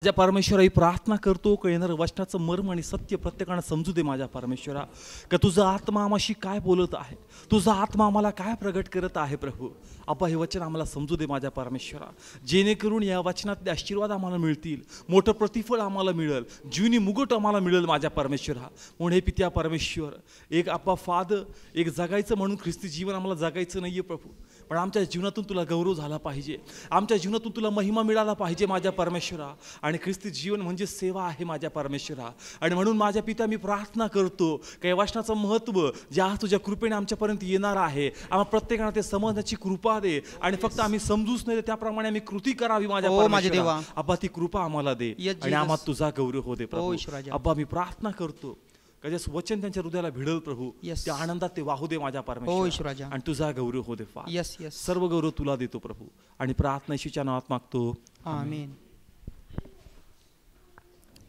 माझ्या परमेश्वरा ही प्रार्थना करतो का येणारं वचनाचं मर्म आणि सत्य प्रत्येकानं समजू दे माझ्या परमेश्वरा, का तुझा आत्मा आम्हाशी काय बोलत आहे, तुझा आत्मा आम्हाला काय प्रगट करत आहे प्रभू. अप्पा हे वचन आम्हाला समजू दे माझ्या परमेश्वरा, जेणेकरून या वचनातले आशीर्वाद आम्हाला मिळतील, मोठं प्रतिफळ आम्हाला मिळेल, जीवनी मुकुट आम्हाला मिळेल माझ्या परमेश्वरा. म्हणून हे पित्या परमेश्वर, एक अप्पा फादर, एक जगायचं म्हणून ख्रिस्ती जीवन आम्हाला जगायचं नाही आहे प्रभू, पण आमच्या जीवनातून तुला गौरव झाला पाहिजे, आमच्या जीवनातून तुला महिमा मिळाला पाहिजे माझ्या परमेश्वरा. आणि ख्रिस्ती जीवन म्हणजे सेवा आहे माझ्या परमेश्वरा. आणि म्हणून माझ्या पिता मी प्रार्थना करतो की या वचनाचं महत्त्व जे आज तुझ्या कृपेने आमच्यापर्यंत येणार आहे, आम्हा प्रत्येकाला ते समजण्याची कृपा दे. आणि फक्त आम्ही समजूच नाही त्याप्रमाणे आम्ही कृती करावी माझ्या परमेश्वरा. अब्बा ती कृपा आम्हाला दे आणि आम्हाला तुझा गौरव हो दे प्रभू. अब्बा मी प्रार्थना करतो का जे वचन त्यांच्या हृदयाला भिडल प्रभू, त्या आनंदात ते वाहू दे माझ्या परमेश्वरा आणि तुझा गौरव हो दे. सर्व गौरव तुला देतो प्रभू आणि प्रार्थना येशूच्या नावात मागतो, आमेन.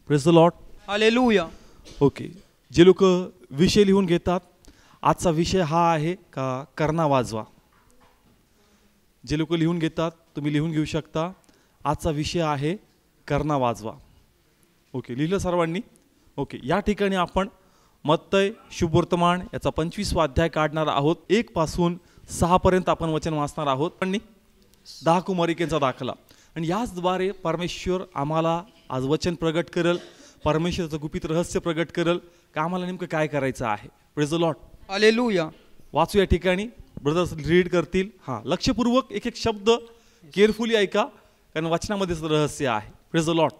प्रेज द लॉर्ड, हालेलुया. ओके, जे लोक विषय लिहून घेतात, आजचा विषय हा आहे का कर्णा वाजवा. जे लोक लिहून घेतात तुम्ही लिहून घेऊ शकता, आजचा विषय आहे कर्णा वाजवा. ओके, लिहिलं सर्वांनी? ओके, या ठिकाणी आपण मत्तय शुभवर्तमान याचा 25वा अध्याय काढणार आहोत. 1 पासून 6 पर्यंत आपण वचन वाचणार आहोत. पण 10 कुमारिकेचा दाखला, आणि याचद्वारे परमेश्वर आम्हाला आज वचन प्रगट करेल, परमेश्वराचं गुपित रहस्य प्रगट करेल का आम्हाला नेमकं काय करायचं आहे. Praise the Lord, hallelujah. वाचू या ठिकाणी, ब्रदर्स रीड करतील. हां, लक्षपूर्वक एक एक शब्द केअरफुली ऐका, कारण वचनामध्येच रहस्य आहे. Praise the Lord.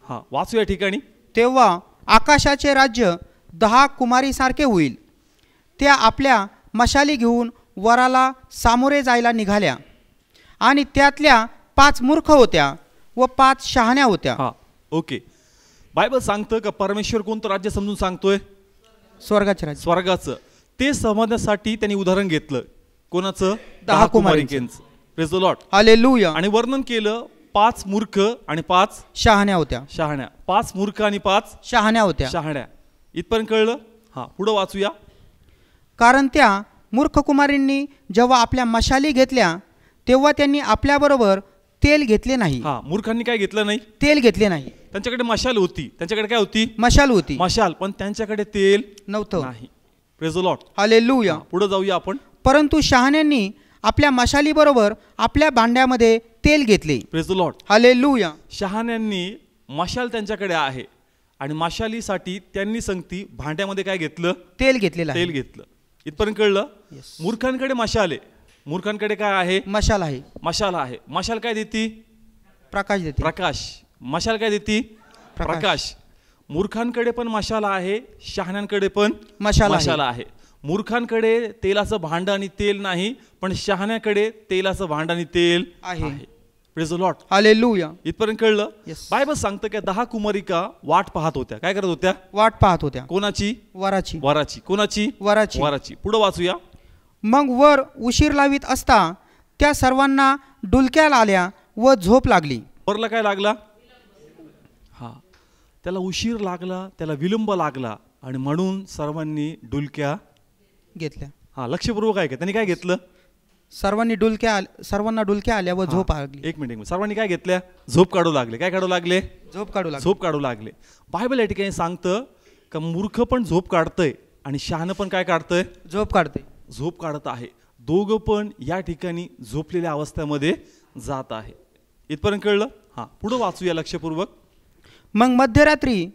हां, वाचू या ठिकाणी. तेव्हा आकाशाचे राज्य 10 कुमारीसारखे होईल. त्या आपल्या मशाली घेऊन वराला सामोरे जायला निघाल्या, आणि त्यातल्या 5 मूर्ख होत्या व 5 शहाण्या होत्या. हां, ओके. बायबल सांगतं का परमेश्वर कोणतं राज्य समजून सांगतोय? स्वर्गाचे राज्य. स्वर्गाचं. ते समजण्यासाठी त्यांनी उदाहरण घेतलं. कोणाचं? 10 कुमारींचं. प्रेज द लॉर्ड, हालेलुया. आणि वर्णन केलं 5 मूर्ख आणि 5 शहाण्या होत्या. शहाण्या. 5 मूर्ख आणि 5 शहाण्या होत्या. शहाण्या. इथपर्यंत कळलं? हां, पुढं वाचूया. कारण त्या मूर्ख कुमारींनी जेव्हा आपल्या मशाली घेतल्या तेव्हा त्यांनी आपल्याबरोबर तेल घेतले नाही. हां, मूर्खांनी काय घेतलं नाही? तेल घेतले नाही. त्यांच्याकडे मशाल होती. त्यांच्याकडे काय होती? मशाल होती. मशाल, पण त्यांच्याकडे तेल नव्हतं. नाही. Praise the Lord, hallelujah. पुढे जाऊया आपण. परंतु शहाण्यांनी आपल्या मशाली बरोबर आपल्या भांड्यामध्ये तेल घेतले. प्रेज द लॉर्ड, हालेलुया. शहाण्यांनी मशाल त्यांच्याकडे आहे, आणि मशालीसाठी त्यांनी संगती भांड्यामध्ये काय घेतलं? तेल घेतलेलं. तेल घेतलं. इथपर्यंत कळलं? मूर्खांकडे मशाल आहे. मूर्खांकडे काय आहे? मशाल आहे. मशाल आहे. मशाल काय देती? प्रकाश देते. प्रकाश. मशाल काय देती? प्रकाश. मूर्खांकडे पण मशाल आहे, शहाण्यांकडे पण मशाल आहे. मूर्खांकडे तेलाचं भांड आणि तेल नाही, पण शहाण्याकडे तेलाचं भांड आणि तेल आहे. Praise the Lord, hallelujah. इथपर्यंत कळलं? बायबल सांगतं की 10 कुमारिका वाट पाहत होत्या. काय करत होत्या? वाट पाहत होत्या. कोणाची? वराची. वराची. कोणाची? वराची. वराची. पुढे वाचूया. मग वर उशीर लावीत असता त्या सर्वांना डुलक्या आल्या व झोप लागली. वरला काय लागला? हा, त्याला उशीर लागला, त्याला विलंब लागला, आणि म्हणून सर्वांनी डुलक्या घेतल्या. हा, लक्षपूर्वक आहे का? त्यांनी काय घेतलं? सर्वांना डुलक्या आल्या व झोप लागली. एक मिनिट. सर्वांनी काय घेतल्या? झोप काढू लागले. काय काढू लागले? झोप काढू लागले. झोप काढू लागले. बायबल या ठिकाणी सांगतं का मूर्ख पण झोप काढतंय आणि शहाणं पण काय काढतंय? झोप काढते. झोप काढत आहे. दोघं पण या ठिकाणी झोपलेल्या अवस्थेमध्ये जात आहे. इथपर्यंत कळलं? हां, पुढं वाचूया लक्षपूर्वक. मग मध्यरात्री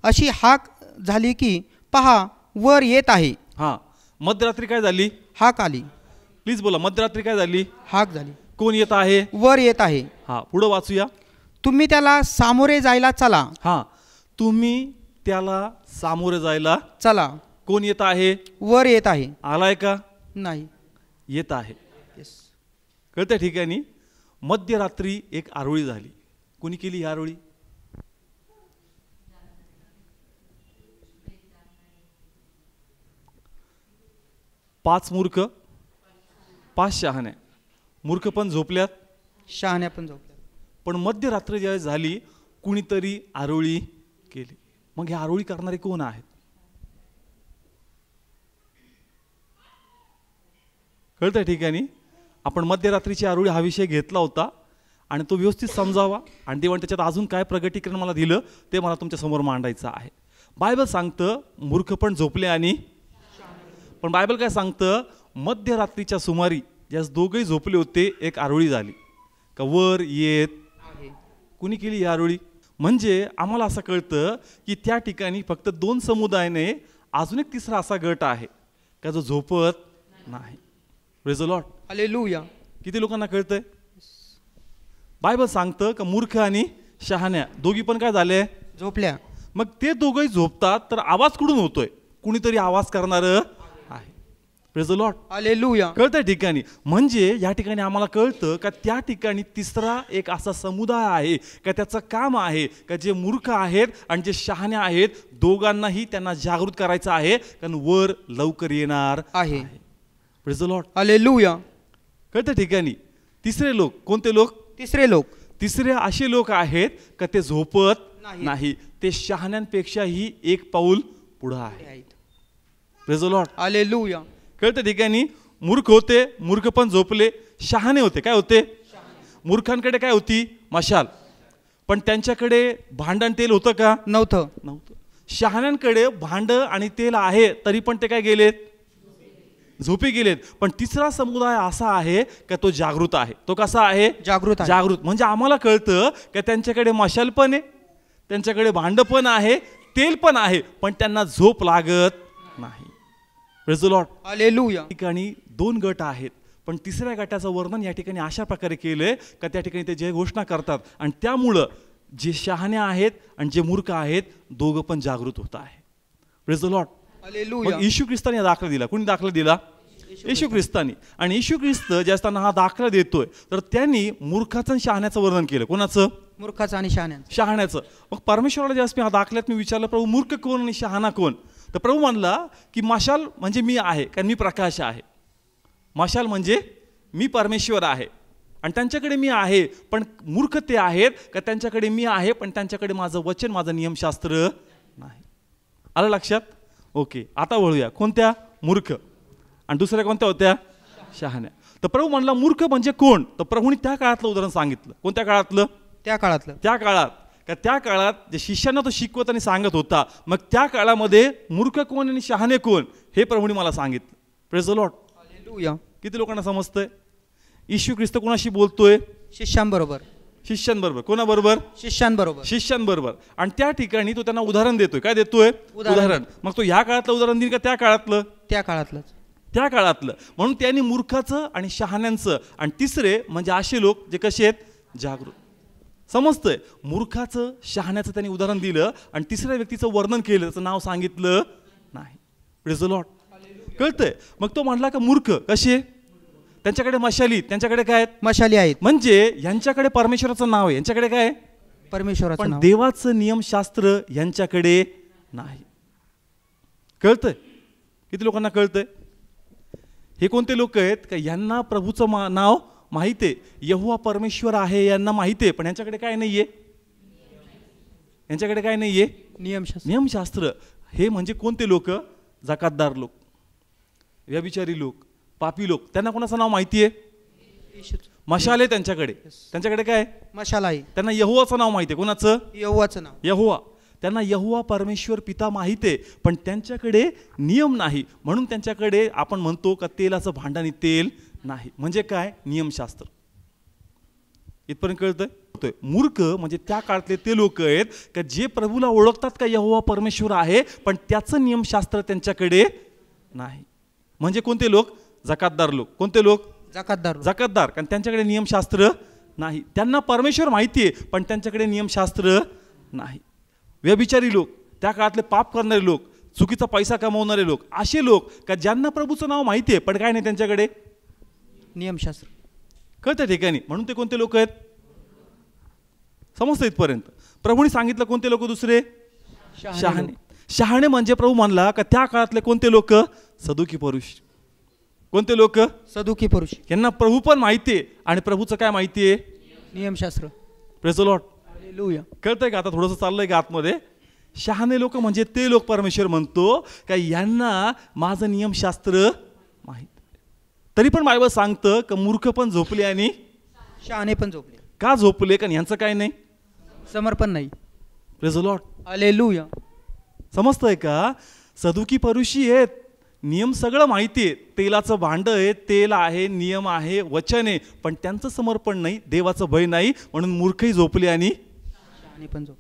अशी हाक झाली की पहा वर येत आहे. हां, मध्यरात्री काय झाली? हाक आली. प्लीज बोला. मध्यरात्री काय झाली? हाक झाली. कोण येत आहे? वर येत आहे. हां, पुढं वाचूया. तुम्ही त्याला सामोरे जायला चला. हां, तुम्ही त्याला सामोरे जायला चला. कोण येत आहे? वर येत आहे. आलाय का? नाही, येत आहे. कळतं ठिकाणी. मध्यरात्री एक आरोळी झाली. कोणी केली ही आरोळी? पाच मूर्ख, 5 शहाण्या. मूर्ख पण झोपल्यात, शहाण्या पण झोपल्यात. पण मध्यरात्र ज्यावेळेस झाली, कुणीतरी आरोळी केली. मग हे आरोळी करणारे कोण आहेत? कळतं ठिकाणी. आपण मध्यरात्रीची आरोळी हा विषय घेतला होता, आणि तो व्यवस्थित समजावा आणि देवाने त्याच्यात अजून काय प्रगटीकरण मला दिलं ते मला तुमच्यासमोर मांडायचं आहे. बायबल सांगतं मूर्ख पण झोपले आणि पण बायबल काय सांगतं मध्यरात्रीच्या सुमारी ज्यास दोघेही झोपले होते एक आरोळी झाली का वर येत कुणी केली ही आरोळी. म्हणजे आम्हाला असं कळतं की त्या ठिकाणी फक्त 2 समुदायाने अजून एक तिसरा असा गट आहे का जो झोपत नाही. Praise the Lord. हालेलुया. किती लोकांना कळतंय. बायबल सांगतं का मूर्ख आणि शहाण्या दोघी पण काय झाले झोपल्या. मग ते दोघंही झोपतात तर आवाज कुठून होतोय कुणीतरी आवाज करणारं आहे. Praise the Lord. हालेलुया. कळतंय ठिकाणी. म्हणजे या ठिकाणी आम्हाला कळतं का त्या ठिकाणी तिसरा एक असा समुदाय आहे का त्याचं काम आहे का जे मूर्ख आहेत आणि जे शहाणे आहेत दोघांनाही त्यांना जागृत करायचं आहे कारण वर लवकर येणार आहे. Praise the Lord. हालेलुया. कळतं ठिकाणी. तिसरे लोक कोणते लोक. तिसरे लोक. तिसरे असे लोक आहेत का ते झोपत नाही ते शहाण्यांपेक्षाही एक पाऊल पुढे आहे. Praise the Lord. हालेलुया. कळतं ठिकाणी. मूर्ख होते मूर्ख पण झोपले. शहाणे होते काय होते मूर्खांकडे काय होती मशाल पण त्यांच्याकडे भांडण तेल होतं का नव्हतं. शहाण्यांकडे भांड आणि तेल आहे तरी पण ते काय गेलेत झोपी गेलेत. पण तिसरा समुदाय असा आहे का तो जागृत आहे. तो कसा आहे जागृत. जागृत. म्हणजे आम्हाला कळतं की त्यांच्याकडे मशाल पण आहे त्यांच्याकडे भांड पण आहे तेल पण आहे पण त्यांना झोप लागत नाही. Praise the Lord. हालेलुया. ठिकाणी 2 गट आहेत पण तिसऱ्या गटाचं वर्णन या ठिकाणी अशा प्रकारे केलंय का त्या ठिकाणी ते जे घोषणा करतात आणि त्यामुळं जे शहाणे आहेत आणि जे मूर्ख आहेत दोघं पण जागृत होत आहे. Praise the Lord. हालेलुया. मग येशू ख्रिस्ताने दाखला दिला. कोणी दाखला दिला येशू ख्रिस्तानी. आणि येशू ख्रिस्त ज्या असताना हा दाखला देतोय तर त्यांनी मूर्खाचं आणि शहाण्याचं वर्णन केलं. कोणाचं मूर्खाचं आणि शहाण्याचं. शहाण्याचं. मग परमेश्वराला ज्यावेळेस मी हा दाखल्यात मी विचारलं प्रभू मूर्ख कोण आणि शहाणा कोण तर प्रभू म्हणला की मशाल म्हणजे मी आहे कारण मी प्रकाश आहे. मशाल म्हणजे मी परमेश्वर आहे आणि त्यांच्याकडे मी आहे पण मूर्ख ते आहेत का त्यांच्याकडे मी आहे पण त्यांच्याकडे माझं वचन माझं नियमशास्त्र नाही. आलं लक्षात. ओके. आता वळूया कोणत्या मूर्ख आणि दुसऱ्या कोणत्या होत्या शहाण्या. तर प्रभू म्हणला मूर्ख म्हणजे कोण तर प्रभूने त्या काळातलं उदाहरण सांगितलं. कोणत्या काळातलं त्या काळातलं. त्या काळात का त्या काळात जे शिष्यांना तो शिकवत आणि सांगत होता मग त्या काळामध्ये मूर्ख कोण आणि शहाणे कोण हे प्रभूने मला सांगितलं. Praise the Lord. हालेलुया. किती लोकांना समजतंय. येशू ख्रिस्त कोणाशी बोलतोय शिष्यांबरोबर. शिष्यांबरोबर. कोणाबरोबर शिष्यांबरोबर. शिष्यांबरोबर. आणि त्या ठिकाणी तो त्यांना उदाहरण देतोय. काय देतोय उदाहरण. मग तो ह्या काळातलं उदाहरण देईल का त्या काळातलं त्या काळातलं. त्या काळातलं. म्हणून त्यांनी मूर्खाचं आणि शहाण्यांचं आणि तिसरे म्हणजे असे लोक जे कसे आहेत जागृत. समजतंय. मूर्खाचं शहाण्याचं त्यांनी उदाहरण दिलं आणि तिसऱ्या व्यक्तीचं वर्णन केलं त्याचं नाव सांगितलं नाही. Praise the Lord. कळतंय. मग तो म्हणला का मूर्ख कसे त्यांच्याकडे मशाली त्यांच्याकडे काय आहेत मशाली आहेत. म्हणजे यांच्याकडे परमेश्वराचं नाव आहे यांच्याकडे काय परमेश्वराचं पण नाव. देवाचं नियमशास्त्र यांच्याकडे नाही. कळतंय. किती लोकांना कळतंय. हे कोणते लोक आहेत का यांना प्रभूचं नाव माहिती आहे. यहोवा परमेश्वर आहे यांना माहिती आहे पण यांच्याकडे काय नाहीये यांच्याकडे काय नाहीये नियमशास्त्र. नियमशास्त्र. हे म्हणजे कोणते लोक जकातदार लोक व्यभिचारी लोक पापी लोक. त्यांना कोणाचं नाव माहिती आहे मशाल आहे त्यांच्याकडे. त्यांच्याकडे काय मशाल आहे. त्यांना यहोवाचं नाव माहिती आहे. कोणाचं यहोवाचं नाव. यहोवा. त्यांना यहोवा परमेश्वर पिता माहिती आहे पण त्यांच्याकडे नियम नाही म्हणून त्यांच्याकडे आपण म्हणतो का तेलाचं भांड आणि तेल नाही. म्हणजे काय नियमशास्त्र. इथपर्यंत कळतंय. मूर्ख म्हणजे त्या काळातले ते लोक आहेत का जे प्रभूला ओळखतात का यहोवा परमेश्वर आहे पण त्याचं नियमशास्त्र त्यांच्याकडे नाही. म्हणजे कोणते लोक जकातदार लोक. कोणते लोक जकातदार. जकातदार कारण त्यांच्याकडे नियमशास्त्र नाही. त्यांना परमेश्वर माहिती आहे पण त्यांच्याकडे नियमशास्त्र नाही. व्यभिचारी लोक त्या काळातले पाप करणारे लोक चुकीचा पैसा कमवणारे लोक असे लोक का ज्यांना प्रभूचं नाव माहिती आहे पण काय नाही त्यांच्याकडे नियमशास्त्र. कळतं ठिकाणी. म्हणून ते कोणते लोक आहेत समजतं इथपर्यंत. प्रभूने सांगितलं कोणते लोक दुसरे शहाणे. शहाणे म्हणजे प्रभू म्हणला का त्या काळातले कोणते लोक सदुकी पुरुष. कोणते लोक सदुकी पुरुष. यांना प्रभू पण माहिती आहे आणि प्रभूचं काय माहिती आहे नियमशास्त्र. Praise the Lord. हालेलुया. कळतंय का आता थोडंसं चाललंय का आतमध्ये. शहाणे लोक म्हणजे ते लोक परमेश्वर म्हणतो का यांना माझं नियमशास्त्र माहित. तरी पण बायबल सांगतं का मूर्ख पण झोपले आणि शहाणे पण झोपले. का झोपले? कारण यांचं काय नाही, समर्पण नाही. Praise the Lord. हालेलुया. समजतंय का? सदुकी परुषी आहेत, नियम सगळं माहिती आहे, तेलाचं भांड आहे, तेल आहे, नियम आहे, वचन आहे, पण त्यांचं समर्पण नाही, देवाचं भय नाही, म्हणून मूर्खही झोपले आणि पण झोप.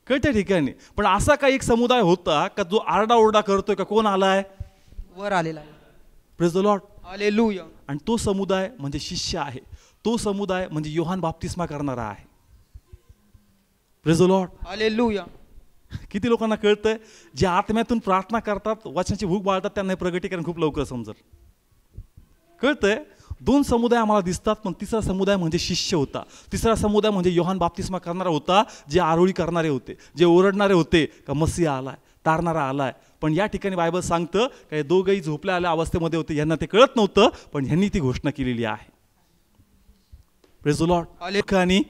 कळत्या ठिकाणी. पण असा काही एक समुदाय होता का जो आरडाओरडा करतोय का कोण आलाय? वर आलेला आहे. Praise the Lord. हालेलुया. आणि तो समुदाय म्हणजे शिष्य आहे, तो समुदाय म्हणजे योहान बाप्तिस्मा करणारा आहे. Praise the Lord. हालेलुया. किती लोकांना कळतंय? जे आत्म्यातून प्रार्थना करतात, वचनाची भूक बाळतात, त्यांना हे प्रगटीकरण खूप लवकर समजल. कळतंय? दोन समुदाय आम्हाला दिसतात, पण तिसरा समुदाय म्हणजे शिष्य होता. तिसरा समुदाय म्हणजे योहान बाप्तिस्मा करणारा होता, जे आरोळी करणारे होते, जे ओरडणारे होते का मसीहा आलाय, तारणारा आलाय. पण या ठिकाणी बायबल सांगतं का दोघंही झोपल्या आल्या अवस्थेमध्ये होते, यांना ते कळत नव्हतं, पण ह्यांनी ती घोषणा केलेली आहे. Praise the Lord. आणि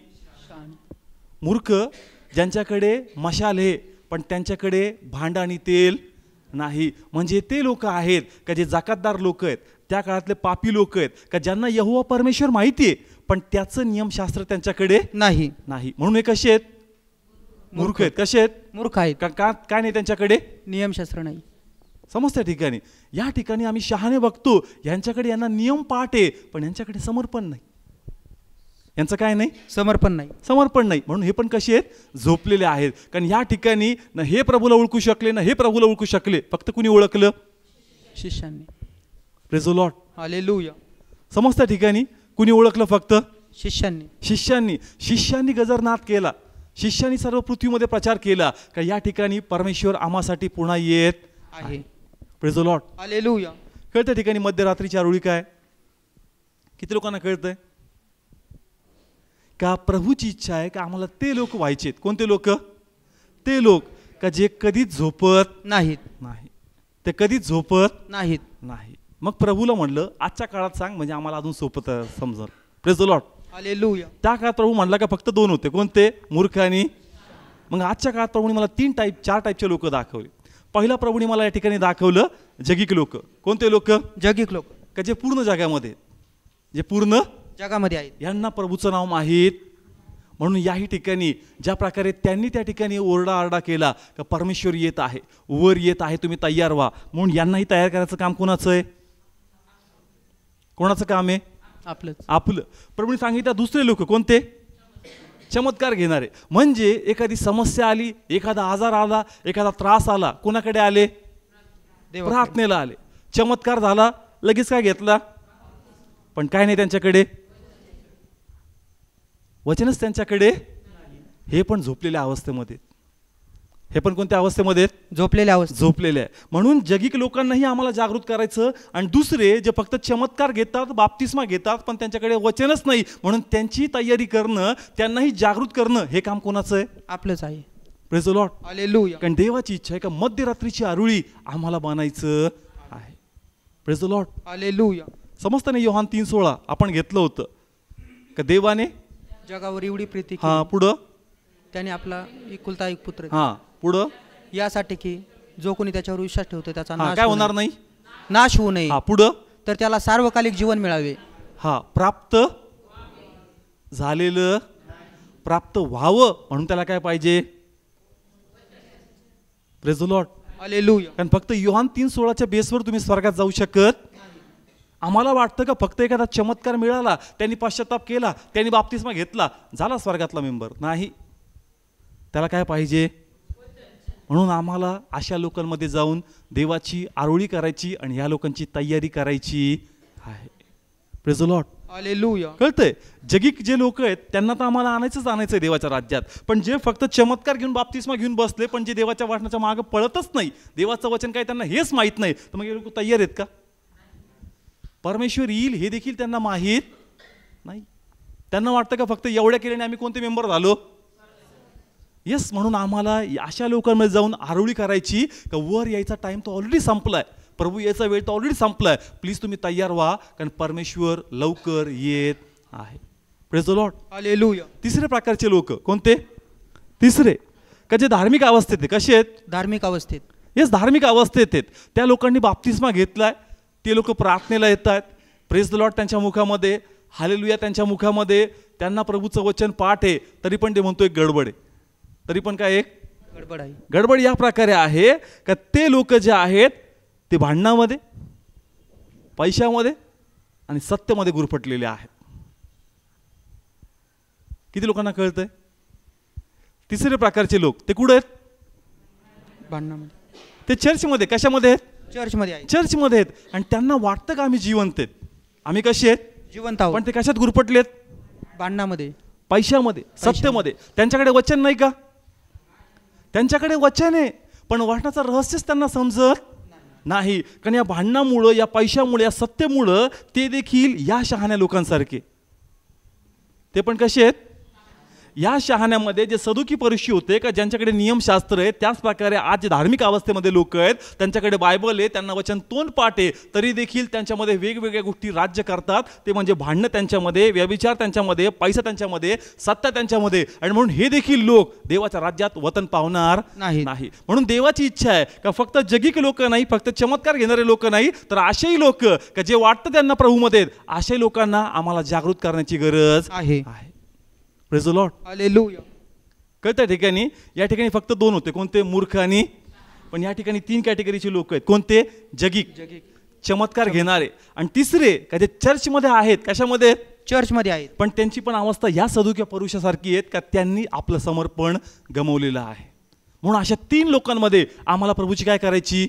मूर्ख ज्यांच्याकडे मशाल आहे पण त्यांच्याकडे भांड आणि तेल नाही, म्हणजे ते लोक आहेत का जे जाकातदार लोक आहेत, त्या काळातले पापी लोक आहेत का ज्यांना यहोवा परमेश्वर माहिती आहे, पण त्याचं नियमशास्त्र त्यांच्याकडे नाही. म्हणून हे कसे आहेत? मूर्ख आहेत. कसे आहेत? मूर्ख आहेत. काय नाही त्यांच्याकडे? नियमशास्त्र नाही. समजत्या ठिकाणी. या ठिकाणी आम्ही शहाणे बघतो, यांच्याकडे यांना नियम पाठ आहे, पण यांच्याकडे समर्पण नाही. यांचं काय नाही? समर्पण नाही. समर्पण नाही, म्हणून हे पण कसे आहेत? झोपलेले आहेत. कारण या ठिकाणी ना हे प्रभूला ओळखू शकले ना हे प्रभूला ओळखू शकले, फक्त कुणी ओळखलं? शिष्यांनी. Praise the Lord. हालेलुया. समजत्या ठिकाणी कुणी ओळखलं? फक्त शिष्यांनी. शिष्यांनी गजरनाद केला, शिष्यांनी सर्व पृथ्वीमध्ये प्रचार केला का या ठिकाणी परमेश्वर आम्हासाठी पुन्हा येत आहे. Praise the Lord. हालेलुया. कळत्या ठिकाणी मध्यरात्रीची आरोळी काय? किती लोकांना कळतंय का प्रभूची इच्छा आहे का आम्हाला ते लोक व्हायचेत? कोणते लोक? ते लोक का जे कधीच झोपत नाहीत. ते कधीच झोपत नाहीत. मग प्रभूला म्हणलं आजच्या काळात सांग, म्हणजे आम्हाला अजून सोपत समजल. Praise the Lord. हालेलुया. त्या काळात प्रभू म्हणला का फक्त दोन होते, कोणते? मूर्ख आणि. मग आजच्या काळात प्रभूने मला 4 टाईपचे लोक दाखवले. पहिला प्रभूने मला या ठिकाणी दाखवलं जगिक लोक. कोणते लोक? जगिक लोक का जे पूर्ण जगामध्ये, जे पूर्ण जगामध्ये आहेत, यांना प्रभूचं नाव माहीत. म्हणून याही ठिकाणी ज्या प्रकारे त्यांनी त्या ठिकाणी ओरडाआरडा केला का परमेश्वर येत आहे, वर येत आहे, तुम्ही तयार व्हा, म्हणून यांनाही तयार करायचं काम कोणाचं आहे? कोणाचं काम आहे? आपलं. प्रभूने सांगितलं दुसरे लोक कोणते? चमत्कार घेणारे. म्हणजे एखादी समस्या आली, एखादा आजार आला, एखादा त्रास आला, कोणाकडे आले? प्रार्थनेला आले. चमत्कार झाला, लगेच काय घेतला? पण काय नाही त्यांच्याकडे? वचनच त्यांच्याकडे. हे पण झोपलेल्या अवस्थेमध्ये. हे पण कोणत्या अवस्थेमध्ये? झोपलेले आहे. म्हणून जगिक लोकांनाही आम्हाला जागृत करायचं. आणि दुसरे जे फक्त चमत्कार घेतात, बाप्तिस्मा घेतात, पण त्यांच्याकडे वचनच नाही, म्हणून त्यांची तयारी करणं, त्यांनाही जागृत करणं, हे काम कोणाचं आहे? आपलंच आहे. Praise the Lord. हालेलुया. कारण देवाची इच्छा आहे का मध्यरात्रीची आरुळी आम्हाला बनायचं आहे. Praise the Lord. हालेलुया. समजतं ना? योहान 3:16 आपण घेतलं होतं का देवाने जगावर एवढी प्रीती हा पुढं त्याने आपला एकुलता एक पुत्र. हा पुढं यासाठी की जो कोणी त्याच्यावर विश्वास ठेवतो त्याचा नाश काय होणार नाही? नाश होऊ नये. हा पुढं तर त्याला सार्वकालिक जीवन मिळावे. हा प्राप्त झालेलं प्राप्त व्हावं म्हणून त्याला काय पाहिजे? Praise the Lord. हालेलुया. कारण फक्त योहान 3:16च्या बेसवर तुम्ही स्वर्गात जाऊ शकत. आम्हाला वाटतं का फक्त एखादा चमत्कार मिळाला, त्यांनी पश्चाताप केला, त्यांनी बाप्तिस्मा घेतला, झाला स्वर्गातला मेंबर? नाही. त्याला काय पाहिजे? म्हणून आम्हाला अशा लोकांमध्ये जाऊन देवाची आरोळी करायची आणि ह्या लोकांची तयारी करायची आहे. Praise the Lord. हालेलुया. कळतंय? जगिक जे लोक आहेत त्यांना तर आम्हाला आणायचंय देवाच्या राज्यात. पण जे फक्त चमत्कार घेऊन बाप्तिस्मा घेऊन बसले, पण जे देवाच्या वचनाच्या मागे पळतच नाही, देवाचं वचन काय त्यांना हेच माहीत नाही, तर मग हे लोक तयार आहेत का? परमेश्वर येईल हे देखील त्यांना माहीत नाही. त्यांना वाटतं का फक्त एवढ्या केल्याने आम्ही कोणते मेंबर झालो? येस. म्हणून आम्हाला अशा लोकांमध्ये जाऊन आरोळी करायची का वर यायचा टाइम तो ऑलरेडी संपलाय, प्रभू यायचा वेळ तो ऑलरेडी संपलाय, प्लीज तुम्ही तयार व्हा, कारण परमेश्वर लवकर येत आहे. Praise the Lord. हालेलुया. तिसरे प्रकारचे लोक कोणते? तिसरे का जे धार्मिक अवस्थेत आहेत. कसे आहेत? धार्मिक अवस्थेत. येस, धार्मिक अवस्थेत आहेत. त्या लोकांनी बाप्तिस्मा घेतलाय, ते लोक प्रार्थनेला येत आहेत. प्रेज द लॉर्ड त्यांच्या मुखामध्ये, हालेलुया त्यांच्या मुखामध्ये, त्यांना प्रभूचं वचन पाठ आहे, तरी पण ते म्हणतोय गडबड आहे. तरी पण काय एक गडबड आहे. गडबड या प्रकारे आहे का ते लोक जे आहेत ते भांडणामध्ये, पैशामध्ये आणि सत्यामध्ये गुरफटलेले आहेत. किती लोकांना कळतंय? तिसरे प्रकारचे लोक ते कुठे आहेत? भांडणामध्ये. ते चर्चमध्ये. कशामध्ये आहेत? चर्चमध्ये आहे. चर्चमध्ये आहेत. आणि त्यांना वाटतं का आम्ही जिवंत आहेत, आम्ही कसे आहेत? जिवंत आहोत. पण ते कशात गुरफटलेत? भांडणामध्ये, पैशामध्ये, सत्तेमध्ये. त्यांच्याकडे वचन नाही का? त्यांच्याकडे वचन आहे, पण वचनाचं रहस्यच त्यांना समजत नाही. कारण या भांडणामुळं, या पैशामुळे, या सत्तेमुळं ते देखील या शहाण्या लोकांसारखे. ते पण कसे आहेत? या शहाण्यामध्ये जे सदुकी परीक्षी होते का ज्यांच्याकडे नियमशास्त्र आहे, त्याच प्रकारे आज जे धार्मिक अवस्थेमध्ये लोक आहेत त्यांच्याकडे बायबल आहे, त्यांना वचन तोंड पाठ आहे, तरी देखील त्यांच्यामध्ये वेगवेगळ्या गोष्टी राज्य करतात. ते म्हणजे भांडणं त्यांच्यामध्ये, व्यभिचार त्यांच्यामध्ये, पैसा त्यांच्यामध्ये, सत्ता त्यांच्यामध्ये. आणि म्हणून हे देखील लोक देवाच्या राज्यात वतन पावणार नाही. म्हणून देवाची इच्छा आहे का फक्त जगिक लोक नाही, फक्त चमत्कार घेणारे लोक नाही, तर असेही लोक का जे वाटतं त्यांना प्रभूमध्ये आहेत, अशाही लोकांना आम्हाला जागृत करण्याची गरज आहे. Praise the Lord. हालेलुया. कळत्या ठिकाणी या ठिकाणी फक्त दोन होते, कोणते? मूर्ख आणि, पण या ठिकाणी 3 कॅटेगरीचे लोक आहेत. कोणते? जगिक, चमत्कार घेणारे. आणि तिसरे का जे चर्चमध्ये आहेत. कशामध्ये? चर्चमध्ये आहेत. पण त्यांची पण अवस्था या सदुक्या पुरुषासारखी आहेत का त्यांनी आपलं समर्पण गमावलेलं आहे. म्हणून अशा 3 लोकांमध्ये आम्हाला प्रभूची काय करायची?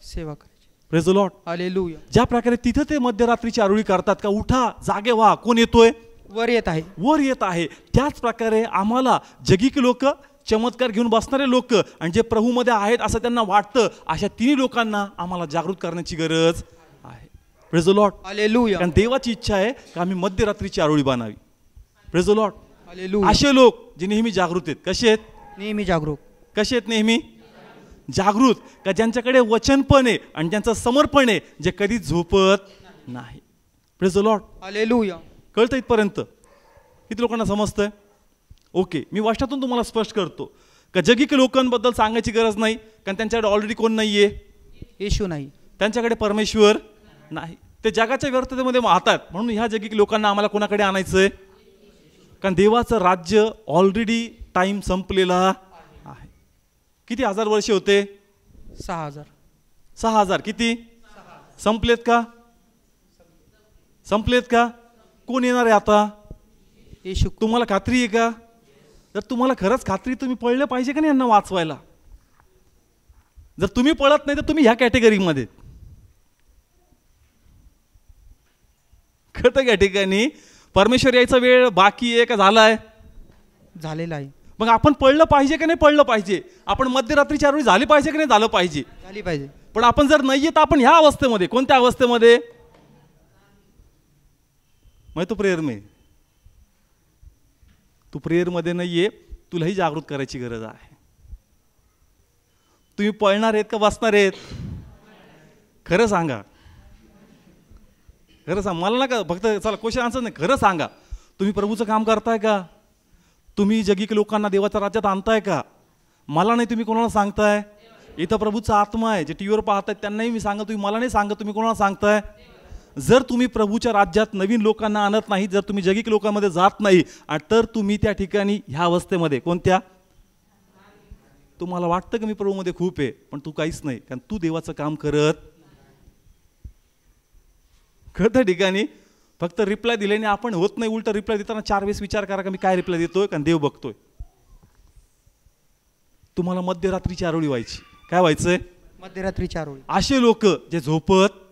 सेवा करायची. Praise the Lord. हालेलुया. ज्या प्रकारे तिथं ते मध्यरात्रीची आरोळी करतात का उठा जागे व्हा, कोण येतोय? वर येत आहे. वर येत आहे. त्याच प्रकारे आम्हाला जगिक लोक, चमत्कार घेऊन बसणारे लोक आणि जे प्रभूमध्ये आहेत असं त्यांना वाटतं, अशा 3 लोकांना आम्हाला जागृत करण्याची गरज आहे. Praise the Lord. हालेलुया. कारण देवाची इच्छा आहे की आम्ही मध्यरात्रीची आरोळी बांधावी. Praise the Lord. हालेलुया. असे लोक जे नेहमी जागृत आहेत. कसे आहेत? नेहमी जागरूक. कसे आहेत? नेहमी जागृत. का ज्यांच्याकडे वचन पण आहे आणि ज्यांचं समर्पण आहे, जे कधीच झोपत नाही. Praise the Lord. हालेलुया. कळतं इथपर्यंत? किती लोकांना समजतंय? ओके, मी वचनातून तुम्हाला स्पष्ट करतो का जगिक लोकांबद्दल सांगायची गरज नाही, कारण त्यांच्याकडे ऑलरेडी कोण नाहीये? येशू नाही. त्यांच्याकडे परमेश्वर नाही. ते जगाच्या व्यर्थतेमध्ये वाहतात. म्हणून ह्या जगिक लोकांना आम्हाला कोणाकडे आणायचंय? कारण देवाचं राज्य ऑलरेडी टाइम संपलेला आहे. किती हजार वर्षे होते? 6000. 6000. किती संपलेत का? संपलेत का? कोण येणार आहे आता? येशू. तुम्हाला खात्री आहे का? जर तुम्हाला खरंच खात्री, तुम्ही पळलं पाहिजे का नाही यांना वाचवायला? जर तुम्ही पळत नाही तर तुम्ही ह्या कॅटेगरीमध्ये. कळतं या ठिकाणी? परमेश्वर यायचा वेळ बाकी आहे का झालाय? झालेला आहे. मग आपण पळलं पाहिजे का नाही पळलं पाहिजे? आपण मध्यरात्रीची आरोळी झाली पाहिजे का नाही झालं पाहिजे? झाली पाहिजे. पण आपण जर नाहीये तर आपण ह्या अवस्थेमध्ये. कोणत्या अवस्थेमध्ये? मैं तो प्रेयर में. तू प्रेयरमध्ये नाहीये, तुलाही जागृत करायची गरज आहे. तुम्ही पळणार आहेत का बसणार आहेत? खरं सांगा. खरं सांग. मला नका फक्त चला क्वेश्चन आन्सर नाही, खरं सांगा. तुम्ही प्रभूचं काम करताय का? तुम्ही जगिक लोकांना देवाच्या राज्यात आणताय का? मला नाही, तुम्ही कोणाला सांगताय? इथं प्रभूचा आत्मा आहे. जे टीव्हीवर पाहतायत त्यांनाही मी सांगा, तुम्ही मला नाही सांगत, तुम्ही कोणाला सांगताय? जर तुम्ही प्रभूच्या राज्यात नवीन लोकांना आणत नाही, जर तुम्ही जगिक लोकांमध्ये जात नाही, तर तुम्ही त्या ठिकाणी ह्या अवस्थेमध्ये. कोणत्या? तुम्हाला वाटतं की मी प्रभूमध्ये खूप आहे, पण तू काहीच नाही, कारण तू देवाचं काम करत. कळतं ठिकाणी? फक्त रिप्लाय दिल्याने आपण होत नाही. उलट रिप्लाय देताना 4 वेळेस विचार करा का मी काय रिप्लाय देतोय, कारण देव बघतोय. तुम्हाला मध्यरात्रीची आरोळी व्हायची. काय व्हायचंय? मध्यरात्रीची आरोळी. असे लोक जे झोपत,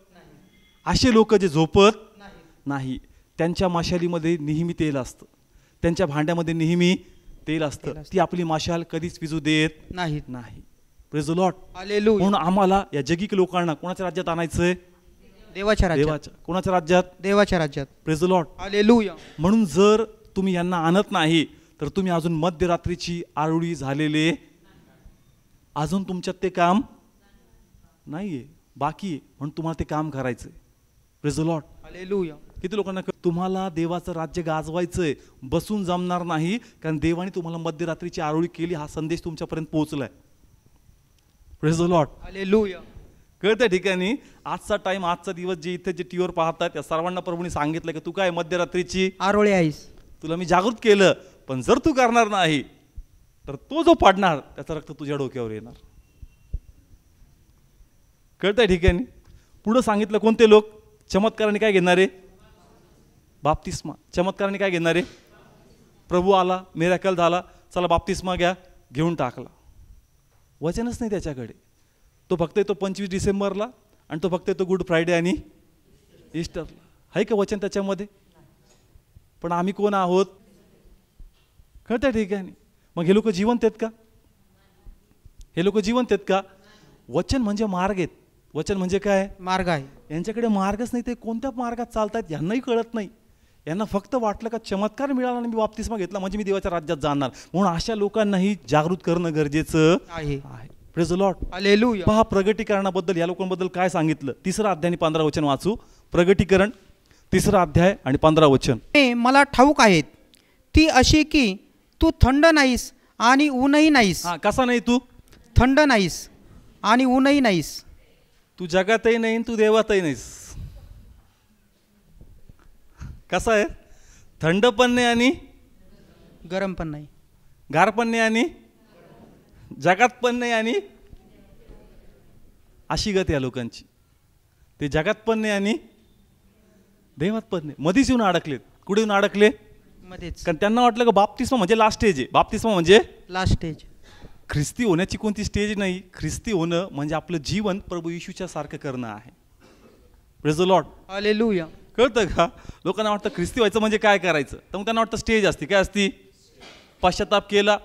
असे लोक जे झोपत नाही, त्यांच्या माशालीमध्ये नेहमी तेल असतं, त्यांच्या भांड्यामध्ये नेहमी तेल असतं. ती आपली माशाल कधीच विजू देत नाही. Praise the Lord. हालेलुया. म्हणून आम्हाला या जगिक लोकांना कोणाच्या राज्यात आणायचंय? देवाच्या राज्यात. देवाच्या. कोणाच्या राज्यात? देवाच्या राज्यात. Praise the Lord. हालेलुया. म्हणून जर तुम्ही यांना आणत नाही तर तुम्ही अजून मध्यरात्रीची आरोळी झालेले, अजून तुमच्यात ते काम नाहीये, बाकी आहे. म्हणून तुम्हाला ते काम करायचंय. Praise the Lord. हालेलुया. किती लोकांना तुम्हाला देवाचं राज्य गाजवायचंय, बसून जमणार नाही, कारण देवाने तुम्हाला मध्यरात्रीची आरोळी केली, हा संदेश तुमच्यापर्यंत पोहोचलाय. Praise the Lord. हालेलुया. कळत्या ठिकाणी आजचा टाइम, आजचा दिवस जे इथे जे टीव्हीवर पाहतात त्या सर्वांना प्रभूने सांगितलं की तू काय मध्यरात्रीची आरोळी आहेस. तुला मी जागृत केलं, पण जर तू करणार नाही तर तो जो पाडणार त्याचं रक्त तुझ्या डोक्यावर येणार. कळतंय ठिकाणी? पुढं सांगितलं कोणते लोक चमत्काराने काय घेणारे? बाप्तिस्मा. चमत्काराने काय घेणारे? प्रभू आला, मिराकल झाला, चला बाप्तिस्मा घ्या, घेऊन टाकला. वचनच नाही त्याच्याकडे. तो फक्त येतो 25 डिसेंबरला आणि तो फक्त येतो गुड फ्रायडे आणि ईस्टरला. आहे का वचन त्याच्यामध्ये? पण आम्ही कोण आहोत? कळतंय ठिकाणी? मग हे लोक जिवंत आहेत का? हे लोक जिवंत आहेत का? वचन म्हणजे मार्ग आहेत. वचन म्हणजे काय? मार्ग आहे. यांच्याकडे मार्गच नाही. ते कोणत्या मार्गात चालतायत यांनाही कळत नाही. यांना फक्त वाटलं का चमत्कार मिळाला आणि मी बाप्तिस्मा घेतला म्हणजे मी देवाच्या राज्यात जाणार. म्हणून अशा लोकांनाही जागृत करणं गरजेचं आहे. Praise the Lord. हालेलुया. पहा प्रगटीकरणाबद्दल या लोकांबद्दल काय सांगितलं. 3 अध्याय आणि 15 वचन वाचू. प्रगटीकरण 3 अध्याय आणि 15 वचन. मला ठाऊक आहेत ती अशी की तू थंड नाहीस आणि ऊनही नाहीस. हा, कसा नाही तू? थंड नाहीस आणि ऊनही नाहीस. तू जगातही नाही, तू देवातही नाहीस. कसा आहे? थंड पण नाही आणि गरम पण नाही, गार पण नाही आणि जगात पण नाही आणि अशी गत या लोकांची. ते जगात पण नाही आणि देवात पण नाही, मध्येच येऊन अडकलेत. कुठे येऊन अडकले? मध्येच. कारण त्यांना वाटलं का बाप्तिस्मा म्हणजे लास्ट स्टेज आहे. बाप्तिस्मा म्हणजे लास्ट स्टेज. ख्रिस्ती होण्याची कोणती स्टेज नाही. ख्रिस्ती होणं म्हणजे आपलं जीवन प्रभू येशूच्या सारखं करणं आहे. Praise the Lord. हालेलुया. कळतं का? लोकांना वाटतं ख्रिस्ती व्हायचं म्हणजे काय करायचं, तर मग त्यांना वाटतं स्टेज असते. काय असती? पश्चाताप केला,